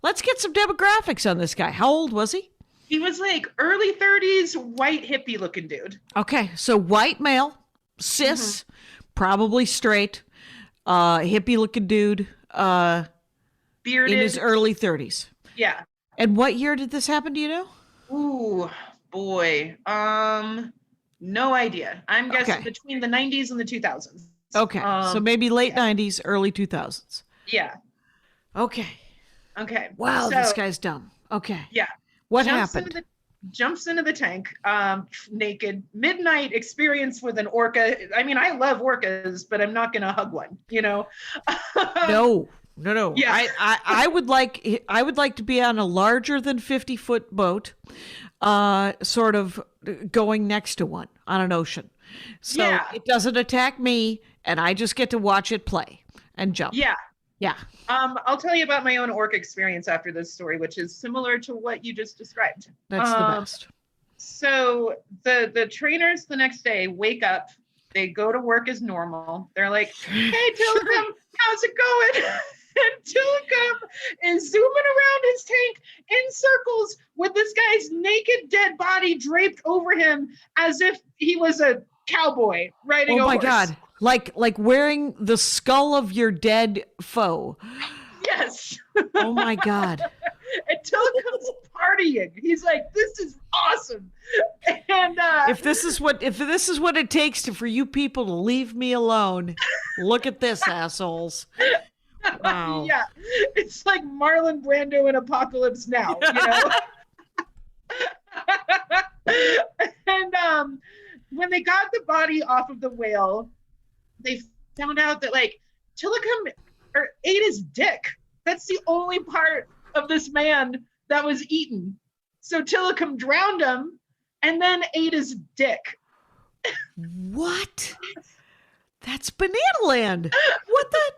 Let's get some demographics on this guy. How old was he? He was like early 30s, white hippie looking dude. Okay, so white male, cis, probably straight, hippie looking dude, Bearded. in his early 30s. Yeah. And what year did this happen? Do you know? Ooh, boy. No idea. I'm guessing Okay. between the 90s and the 2000s. Okay, so maybe late yeah. 90s, early 2000s. Yeah. Okay. Okay. Wow, So, this guy's dumb. Okay. Yeah. What jumps happened? Jumps into the tank, naked, midnight experience with an orca. I mean, I love orcas, but I'm not gonna hug one, you know? No. Yeah. I would like to be on a larger than 50-foot boat, sort of going next to one on an ocean. So Yeah. it doesn't attack me and I just get to watch it play and jump. Yeah. Yeah. I'll tell you about my own orca experience after this story, which is similar to what you just described. That's the best. So the trainers the next day wake up, they go to work as normal. They're like, "Hey, Tilikum, how's it going?" And Tilikum is zooming around his tank in circles with this guy's naked dead body draped over him as if he was a cowboy riding a horse. Oh my God. Like wearing the skull of your dead foe. Yes. Oh my God. And Tilikum's partying. He's like, "This is awesome." And If this is what it takes for you people to leave me alone, look at this, assholes. Wow. Yeah, it's like Marlon Brando in Apocalypse Now, you know? And when they got the body off of the whale, they found out that like Tilikum ate his dick. That's the only part of this man that was eaten. So Tilikum drowned him and then ate his dick. What? That's banana land. What the?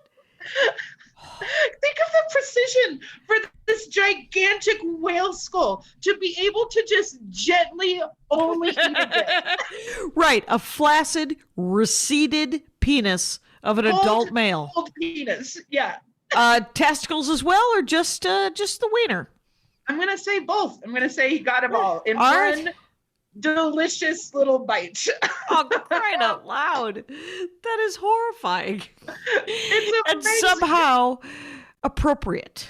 Think of the precision for this gigantic whale skull to be able to just gently only eat a dick. Right, a flaccid, receded penis of an adult male. Old penis, yeah. Testicles as well, or just the wiener? I'm gonna say both. I'm gonna say he got them all in All one right. delicious little bite. Oh, crying out loud! That is horrifying. It's And amazing. somehow appropriate.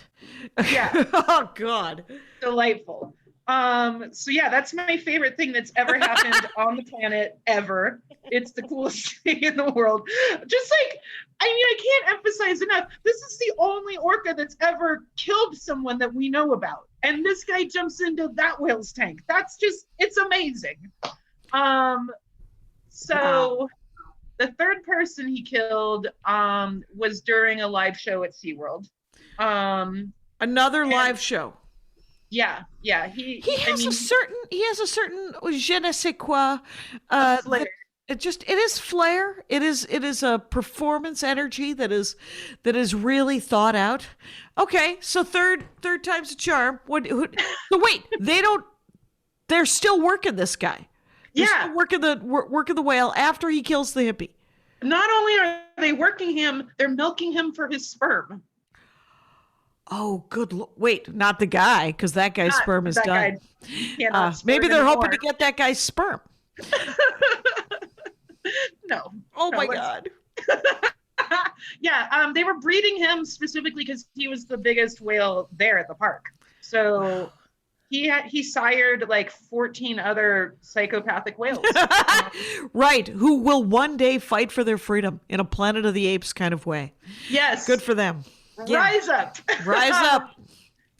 Yeah. Oh God. Delightful. So yeah, that's my favorite thing that's ever happened on the planet ever. It's the coolest thing in the world. Just like, I mean, I can't emphasize enough. This is the only orca that's ever killed someone that we know about. And this guy jumps into that whale's tank. That's just, it's amazing. So Wow. the third person he killed was during a live show at SeaWorld. Another live show. Yeah. He has a certain je ne sais quoi. flair. It is flair. It is a performance energy that is really thought out. Okay, so third time's a charm. So wait, they're still working this guy. They're still working the whale after he kills the hippie. Not only are they working him, they're milking him for his sperm. Oh, good. Wait, not the guy, because that guy's sperm is That done. guy cannot sperm Maybe they're hoping to anymore. get that guy's sperm. No. Oh No, my let's- God. Yeah, they were breeding him specifically because he was the biggest whale there at the park. So He sired like 14 other psychopathic whales. Right, who will one day fight for their freedom in a Planet of the Apes kind of way. Yes. Good for them. Rise up. Rise up.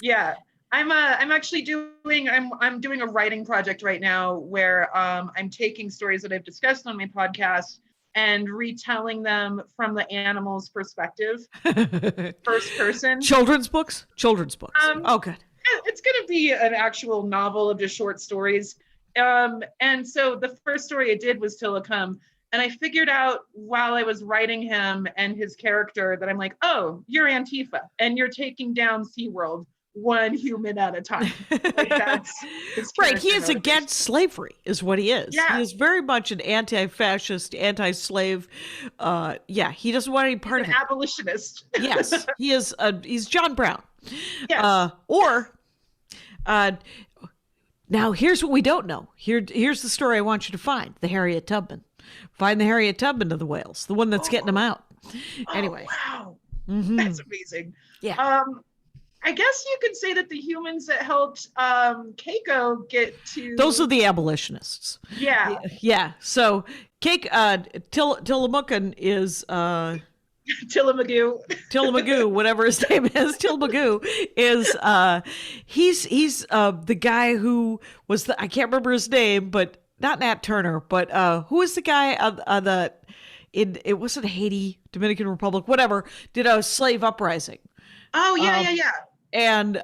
Yeah. I'm actually doing a writing project right now where I'm taking stories that I've discussed on my podcast and retelling them from the animal's perspective, first person. Children's books? Children's books. Oh, good. It's going to be an actual novel of just short stories. And so the first story I did was Tilikum. And I figured out while I was writing him and his character that I'm like, oh, you're Antifa and you're taking down SeaWorld one human at a time. Like that's right. He is against slavery is what he is. Yeah. He is very much an anti-fascist, anti-slave. He doesn't want any part of it. Abolitionist. Yes, he is. He's John Brown. Yes. Now here's what we don't know. Here's the story I want you to find. The Harriet Tubman. Find the Harriet Tubman of the whales, the one that's getting them out. Anyway. Wow. Mm-hmm. That's amazing. Yeah. I guess you could say that the humans that helped Keiko get to... Those are the abolitionists. Yeah. Yeah. So Tilikum is... Tillamookoo, whatever his name is, Tillamookoo is he's the guy who was I can't remember his name, but not Nat Turner, but who was the guy it wasn't Haiti, Dominican Republic, whatever, did a slave uprising. Oh yeah. And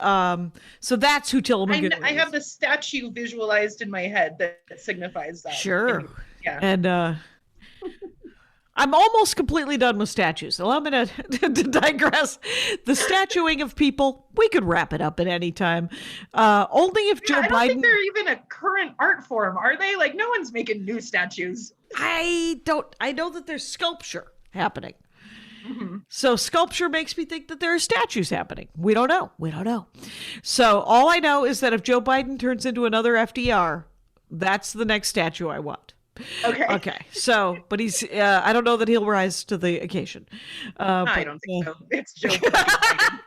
so that's who Tillamookoo is. I have the statue visualized in my head that signifies that. Sure. Yeah. And I'm almost completely done with statues. Allow me to digress. The statuing of people, we could wrap it up at any time. Only if Joe Biden... I don't think they're even a current art form, are they? Like, no one's making new statues. I know that there's sculpture happening. Mm-hmm. So sculpture makes me think that there are statues happening. We don't know. So all I know is that if Joe Biden turns into another FDR, that's the next statue I want. Okay. So, but he's, I don't know that he'll rise to the occasion. I don't think so. It's Joe Biden.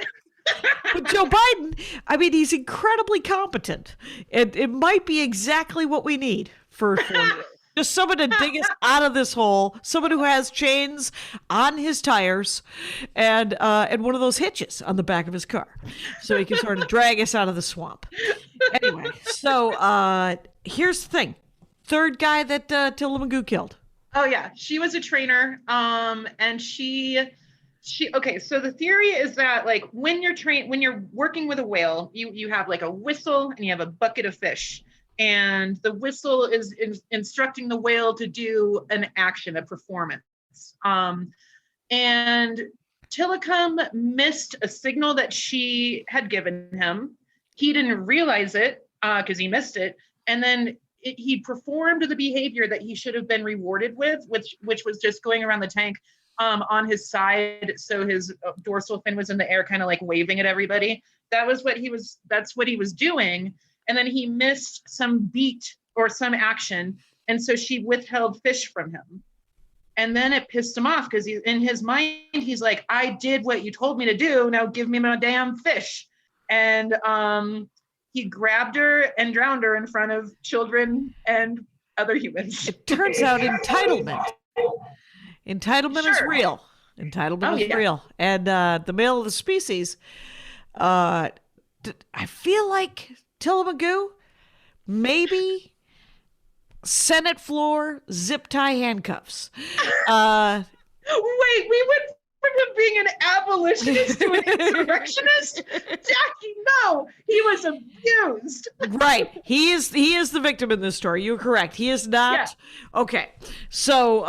But Joe Biden, I mean, he's incredibly competent. It might be exactly what we need for 4 years. Just someone to dig us out of this hole. Someone who has chains on his tires and one of those hitches on the back of his car. So he can sort of drag us out of the swamp. Anyway, so here's the thing. Third guy that Tillamookoo killed. Oh yeah, she was a trainer. And she okay, so the theory is that like when you're working with a whale, you have like a whistle and you have a bucket of fish. And the whistle is instructing the whale to do an action, a performance. And Tilikum missed a signal that she had given him. He didn't realize it because he missed it. And then he performed the behavior that he should have been rewarded with, which was just going around the tank on his side. So his dorsal fin was in the air, kind of like waving at everybody. That's what he was doing. And then he missed some beat or some action. And so she withheld fish from him. And then it pissed him off because in his mind, he's like, I did what you told me to do. Now give me my damn fish. And he grabbed her and drowned her in front of children and other humans. It turns out entitlement is real. Entitlement is real. And the male of the species, I feel like Tillamookoo, maybe Senate floor zip tie handcuffs. Wait, we went from him being an abolitionist to an insurrectionist? Jackie, no, he was abused. Right. He is the victim in this story. You're correct. He is not. Yeah. Okay. So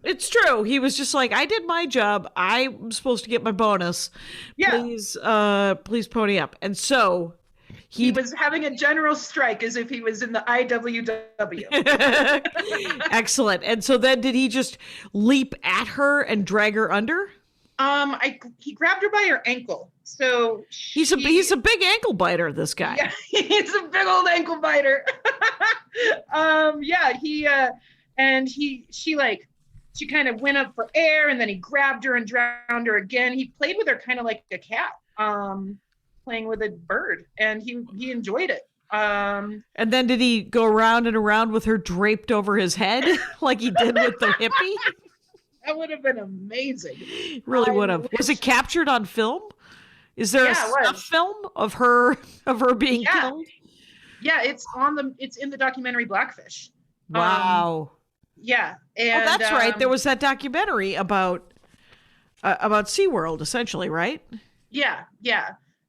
it's true. He was just like, I did my job. I'm supposed to get my bonus. Yeah. Please pony up. And so he was having a general strike as if he was in the IWW. Excellent. And so then did he just leap at her and drag her under? He grabbed her by her ankle. So he's a big ankle biter, this guy. Yeah, he's a big old ankle biter. She kind of went up for air and then he grabbed her and drowned her again. He played with her kind of like a cat. playing with a bird, and he enjoyed it. And then did he go around and around with her draped over his head like he did with the hippie? That would have been amazing. Really would have. Was it captured on film? Is there a film of her being killed? Yeah, it's in the documentary Blackfish. Wow. Yeah. And that's right. There was that documentary about SeaWorld, essentially, right? Yeah.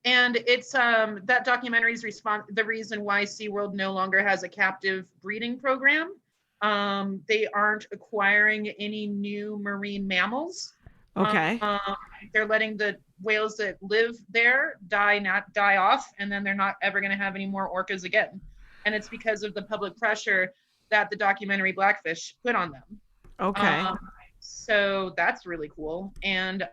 And it's that documentary's the reason why SeaWorld no longer has a captive breeding program. They aren't acquiring any new marine mammals. Okay. They're letting the whales that live there die off, and then they're not ever going to have any more orcas again. And it's because of the public pressure that the documentary Blackfish put on them. Okay. So that's really cool. And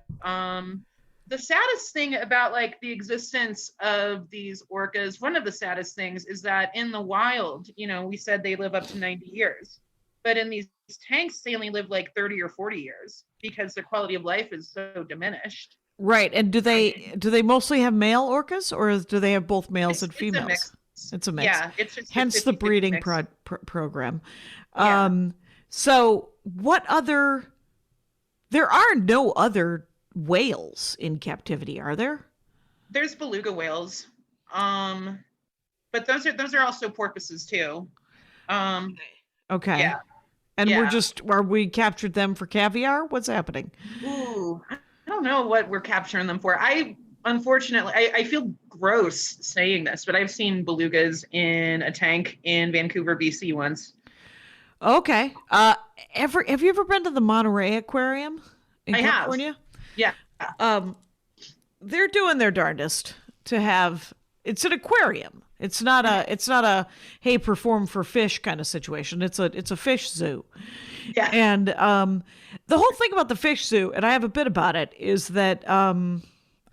the saddest thing about like the existence of these orcas, one of the saddest things is that in the wild, we said they live up to 90 years, but in these tanks, they only live like 30 or 40 years because their quality of life is so diminished. Right. And do they mostly have male orcas, or do they have both males and females? It's a mix. Yeah, it's just hence the breeding program. Yeah. So what other? There are no other whales in captivity, are there? There's beluga whales, but those are also porpoises too. Okay. Yeah. And are we captured them for caviar? What's happening? Ooh, I don't know what we're capturing them for. Unfortunately, I feel gross saying this, but I've seen belugas in a tank in Vancouver, BC once. Okay. Have you ever been to the Monterey Aquarium in California? Yeah. They're doing their darndest to have. It's an aquarium. It's not a hey, perform for fish kind of situation. It's a fish zoo. Yeah. And the whole thing about the fish zoo, and I have a bit about it, is that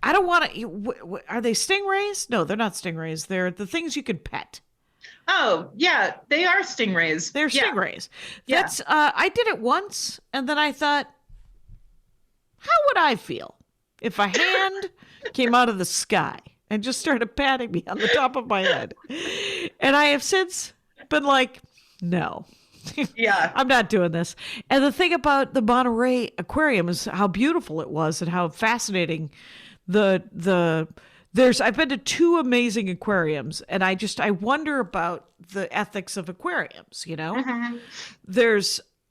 I don't want to. Are they stingrays? No, they're not stingrays. They're the things you can pet. Oh, yeah, they are stingrays. They're stingrays. Yeah. That's I did it once, and then I thought, how would I feel if a hand came out of the sky and just started patting me on the top of my head? And I have since been like, no. Yeah. I'm not doing this. And the thing about the Monterey Aquarium is how beautiful it was and how fascinating I've been to two amazing aquariums, and I wonder about the ethics of aquariums, Mm-hmm.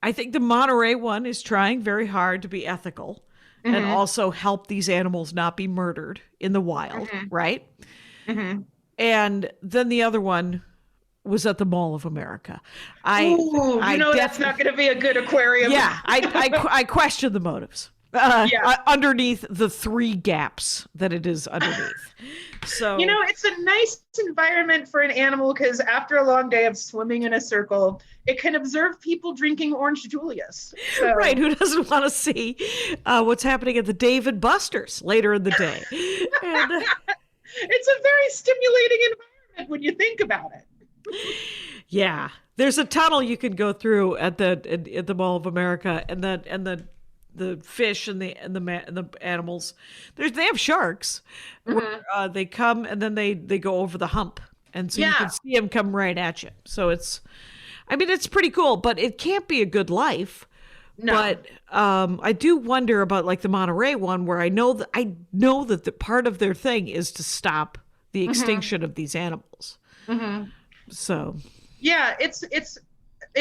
I think the Monterey one is trying very hard to be ethical and also help these animals not be murdered in the wild, right? Mm-hmm. And then the other one was at the Mall of America. That's not going to be a good aquarium. Yeah, I question the motives. Underneath the 3 gaps that it is underneath. So it's a nice environment for an animal because after a long day of swimming in a circle, it can observe people drinking Orange Julius. So. Right, who doesn't want to see what's happening at the Dave and Buster's later in the day? And, it's a very stimulating environment when you think about it. Yeah, there's a tunnel you can go through at the Mall of America, and the fish and the animals. They have sharks. Where, they come and then they go over the hump, and so you can see them come right at you. So it's pretty cool, but it can't be a good life. No. But I do wonder about like the Monterey one, where I know that the part of their thing is to stop the extinction of these animals. Mm-hmm. So yeah, it's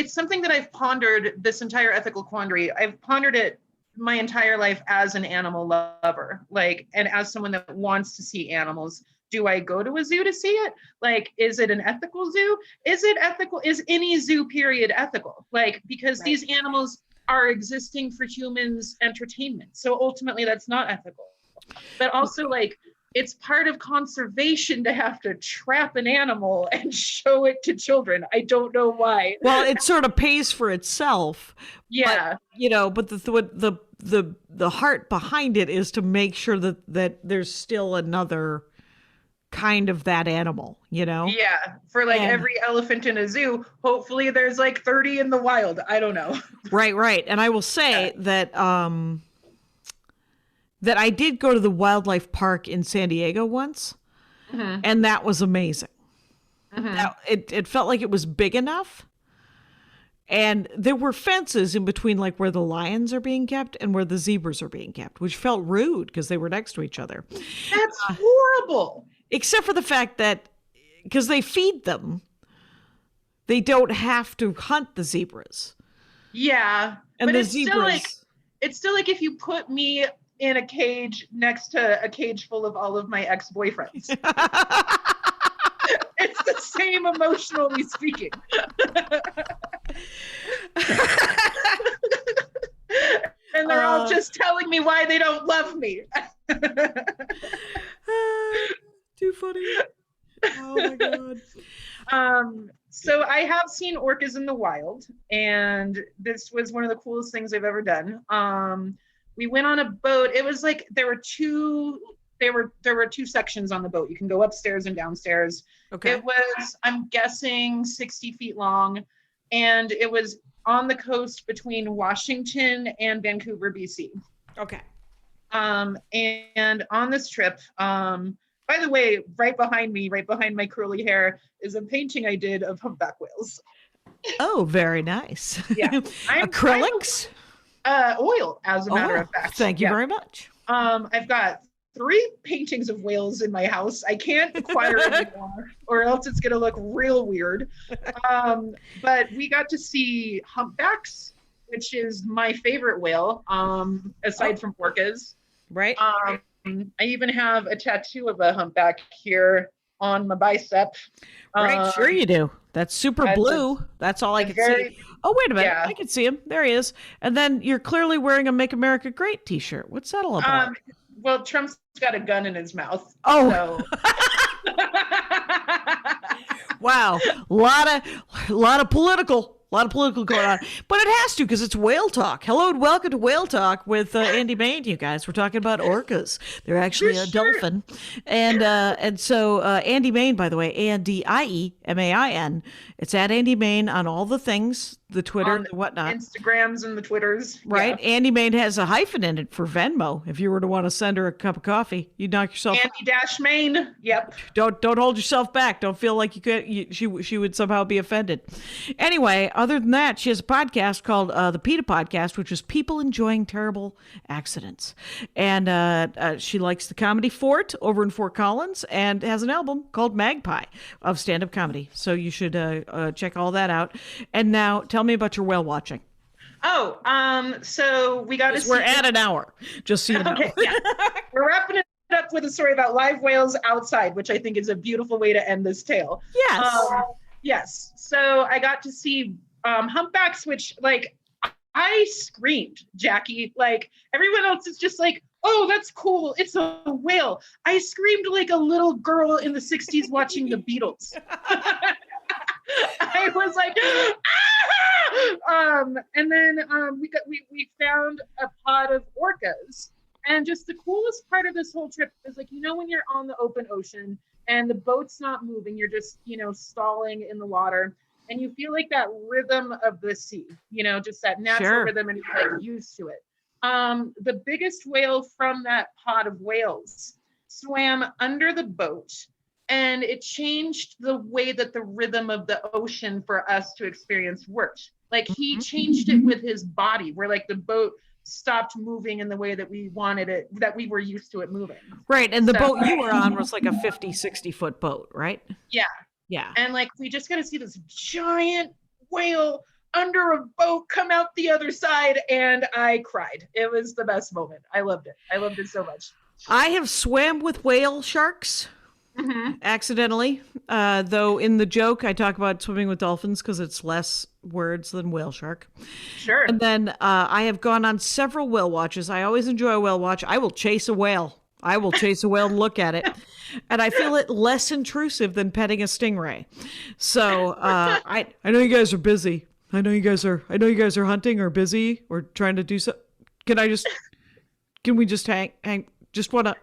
something that I've pondered this entire ethical quandary. I've pondered it my entire life as an animal lover, and as someone that wants to see animals. Do I go to a zoo to see it? Is it an ethical zoo? Is it ethical? Is any zoo period ethical? Because these animals are existing for humans' entertainment. So ultimately that's not ethical. But also it's part of conservation to have to trap an animal and show it to children. I don't know why. Well, it sort of pays for itself. Yeah. But the heart behind it is to make sure that there's still another kind of that animal, Yeah. For every elephant in a zoo, hopefully there's 30 in the wild. I don't know. Right. And I will say that I did go to the wildlife park in San Diego once. And that was amazing. It felt like it was big enough. And there were fences in between, like where the lions are being kept and where the zebras are being kept, which felt rude because they were next to each other. That's horrible. Except for the fact that because they feed them, they don't have to hunt the zebras. Yeah. And but the it's zebras. still like if you put me in a cage next to a cage full of all of my ex-boyfriends. It's the same emotionally speaking. And they're all just telling me why they don't love me. Too funny. Oh my God. So I have seen orcas in the wild, and this was one of the coolest things I've ever done. We went on a boat. It was like there were two sections on the boat. You can go upstairs and downstairs. Okay. It was, I'm guessing, 60 feet long, and it was on the coast between Washington and Vancouver, BC. Okay. And on this trip, by the way, right behind my curly hair, is a painting I did of humpback whales. Oh, very nice. Yeah. Acrylics? Oil, as a matter of fact. Thank you very much. I've got 3 paintings of whales in my house. I can't acquire anymore, or else it's going to look real weird. But we got to see humpbacks, which is my favorite whale, aside from orcas. Right. I even have a tattoo of a humpback here on my bicep. Right, sure you do. That's super blue. That's all I can see. Oh, wait a minute. Yeah. I can see him. There he is. And then you're clearly wearing a Make America Great t-shirt. What's that all about? Well, Trump's got a gun in his mouth. Oh. So. Wow. A lot of political going on, but it has to because it's whale talk. Hello and welcome to Whale Talk with Andie Main. You guys, we're talking about orcas. They're actually a dolphin, and so Andie Main, by the way, ANDIEMAIN. It's at Andie Main on all the things, the Twitter, and whatnot, Instagrams and the Twitters. right? Yeah. Andie Main has a hyphen in it for Venmo. If you were to want to send her a cup of coffee, you'd knock yourself. Andie-Main. Yep. Don't hold yourself back. Don't feel like you could. She would somehow be offended. Anyway, other than that, she has a podcast called the PETA podcast, which is People Enjoying Terrible Accidents, and she likes the Comedy Fort over in Fort Collins, and has an album called MAGPIE of stand-up comedy. So you should check all that out. And now, tell me about your whale watching. Oh, so we got to see. We're at an hour, just so you know. Okay, yeah. We're wrapping it up with a story about live whales outside, which I think is a beautiful way to end this tale. Yes. Yes. So I got to see humpbacks, which, like, I screamed, Jackie. Like, everyone else is just like, oh, that's cool. It's a whale. I screamed like a little girl in the 60s watching the Beatles. I was like, ah! And then we found a pod of orcas. And just the coolest part of this whole trip is, like, you know, when you're on the open ocean and the boat's not moving, you're just, you know, stalling in the water, and you feel like that rhythm of the sea, you know, just that natural rhythm, and you're like used to it. The biggest whale from that pod of whales swam under the boat, and it changed the way that the rhythm of the ocean for us to experience worked. Like, he changed it with his body, where, like, the boat stopped moving in the way that we wanted it, that we were used to it moving. Right. And the boat you were on was like a 50, 60-foot boat, right? Yeah. Yeah. And, like, we just got to see this giant whale under a boat come out the other side, and I cried. It was the best moment. I loved it. I loved it so much. I have swam with whale sharks. Accidentally, though in the joke I talk about swimming with dolphins because it's less words than whale shark. Sure. And then I have gone on several whale watches. I always enjoy a whale watch. I will chase a whale. And look at it, and I feel it less intrusive than petting a stingray. So I know you guys are busy. I know you guys are hunting or busy or trying to do so. Can we just hang? Just wanna.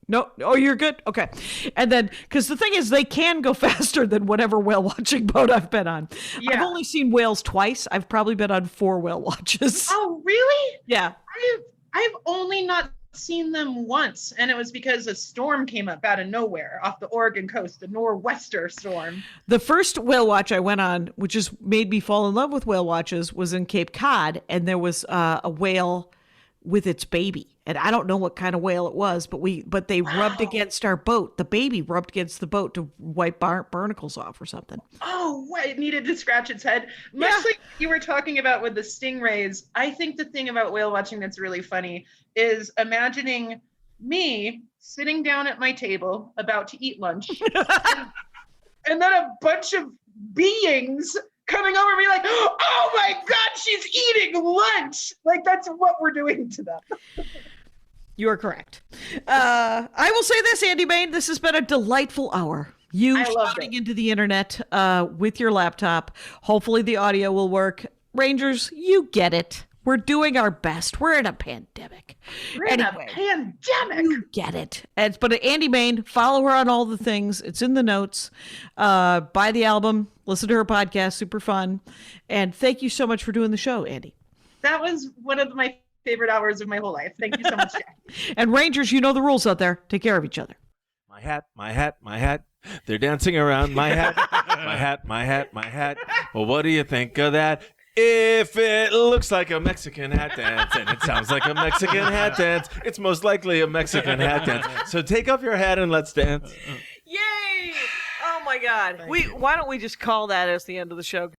No. Oh, you're good? Okay. And then, because the thing is, they can go faster than whatever whale watching boat I've been on. Yeah. I've only seen whales twice. I've probably been on 4 whale watches. Oh, really? Yeah. I've only not seen them once, and it was because a storm came up out of nowhere off the Oregon coast, the nor'wester storm. The first whale watch I went on, which just made me fall in love with whale watches, was in Cape Cod, and there was a whale with its baby. And I don't know what kind of whale it was, but they rubbed against our boat. The baby rubbed against the boat to wipe barnacles off or something. Oh, what? It needed to scratch its head. Much like you were talking about with the stingrays, I think the thing about whale watching that's really funny is imagining me sitting down at my table about to eat lunch and then a bunch of beings coming over me like, oh my God, she's eating lunch. Like, that's what we're doing to them. You are correct. I will say this, Andie Main, this has been a delightful hour. You shouting into the internet with your laptop. Hopefully the audio will work. Rangers, you get it. We're doing our best. We're in a pandemic. You get it. But Andie Main, follow her on all the things. It's in the notes. Buy the album. Listen to her podcast. Super fun. And thank you so much for doing the show, Andie. That was one of my favorite hours of my whole life. Thank you so much, Jackie. And Rangers, you know the rules out there. Take care of each other. My hat, my hat, my hat. They're dancing around my hat. My hat, my hat, my hat. Well, what do you think of that? If it looks like a Mexican hat dance and it sounds like a Mexican hat dance, it's most likely a Mexican hat dance. So take off your hat and let's dance. Yay! Oh my God. Why don't we just call that as the end of the show?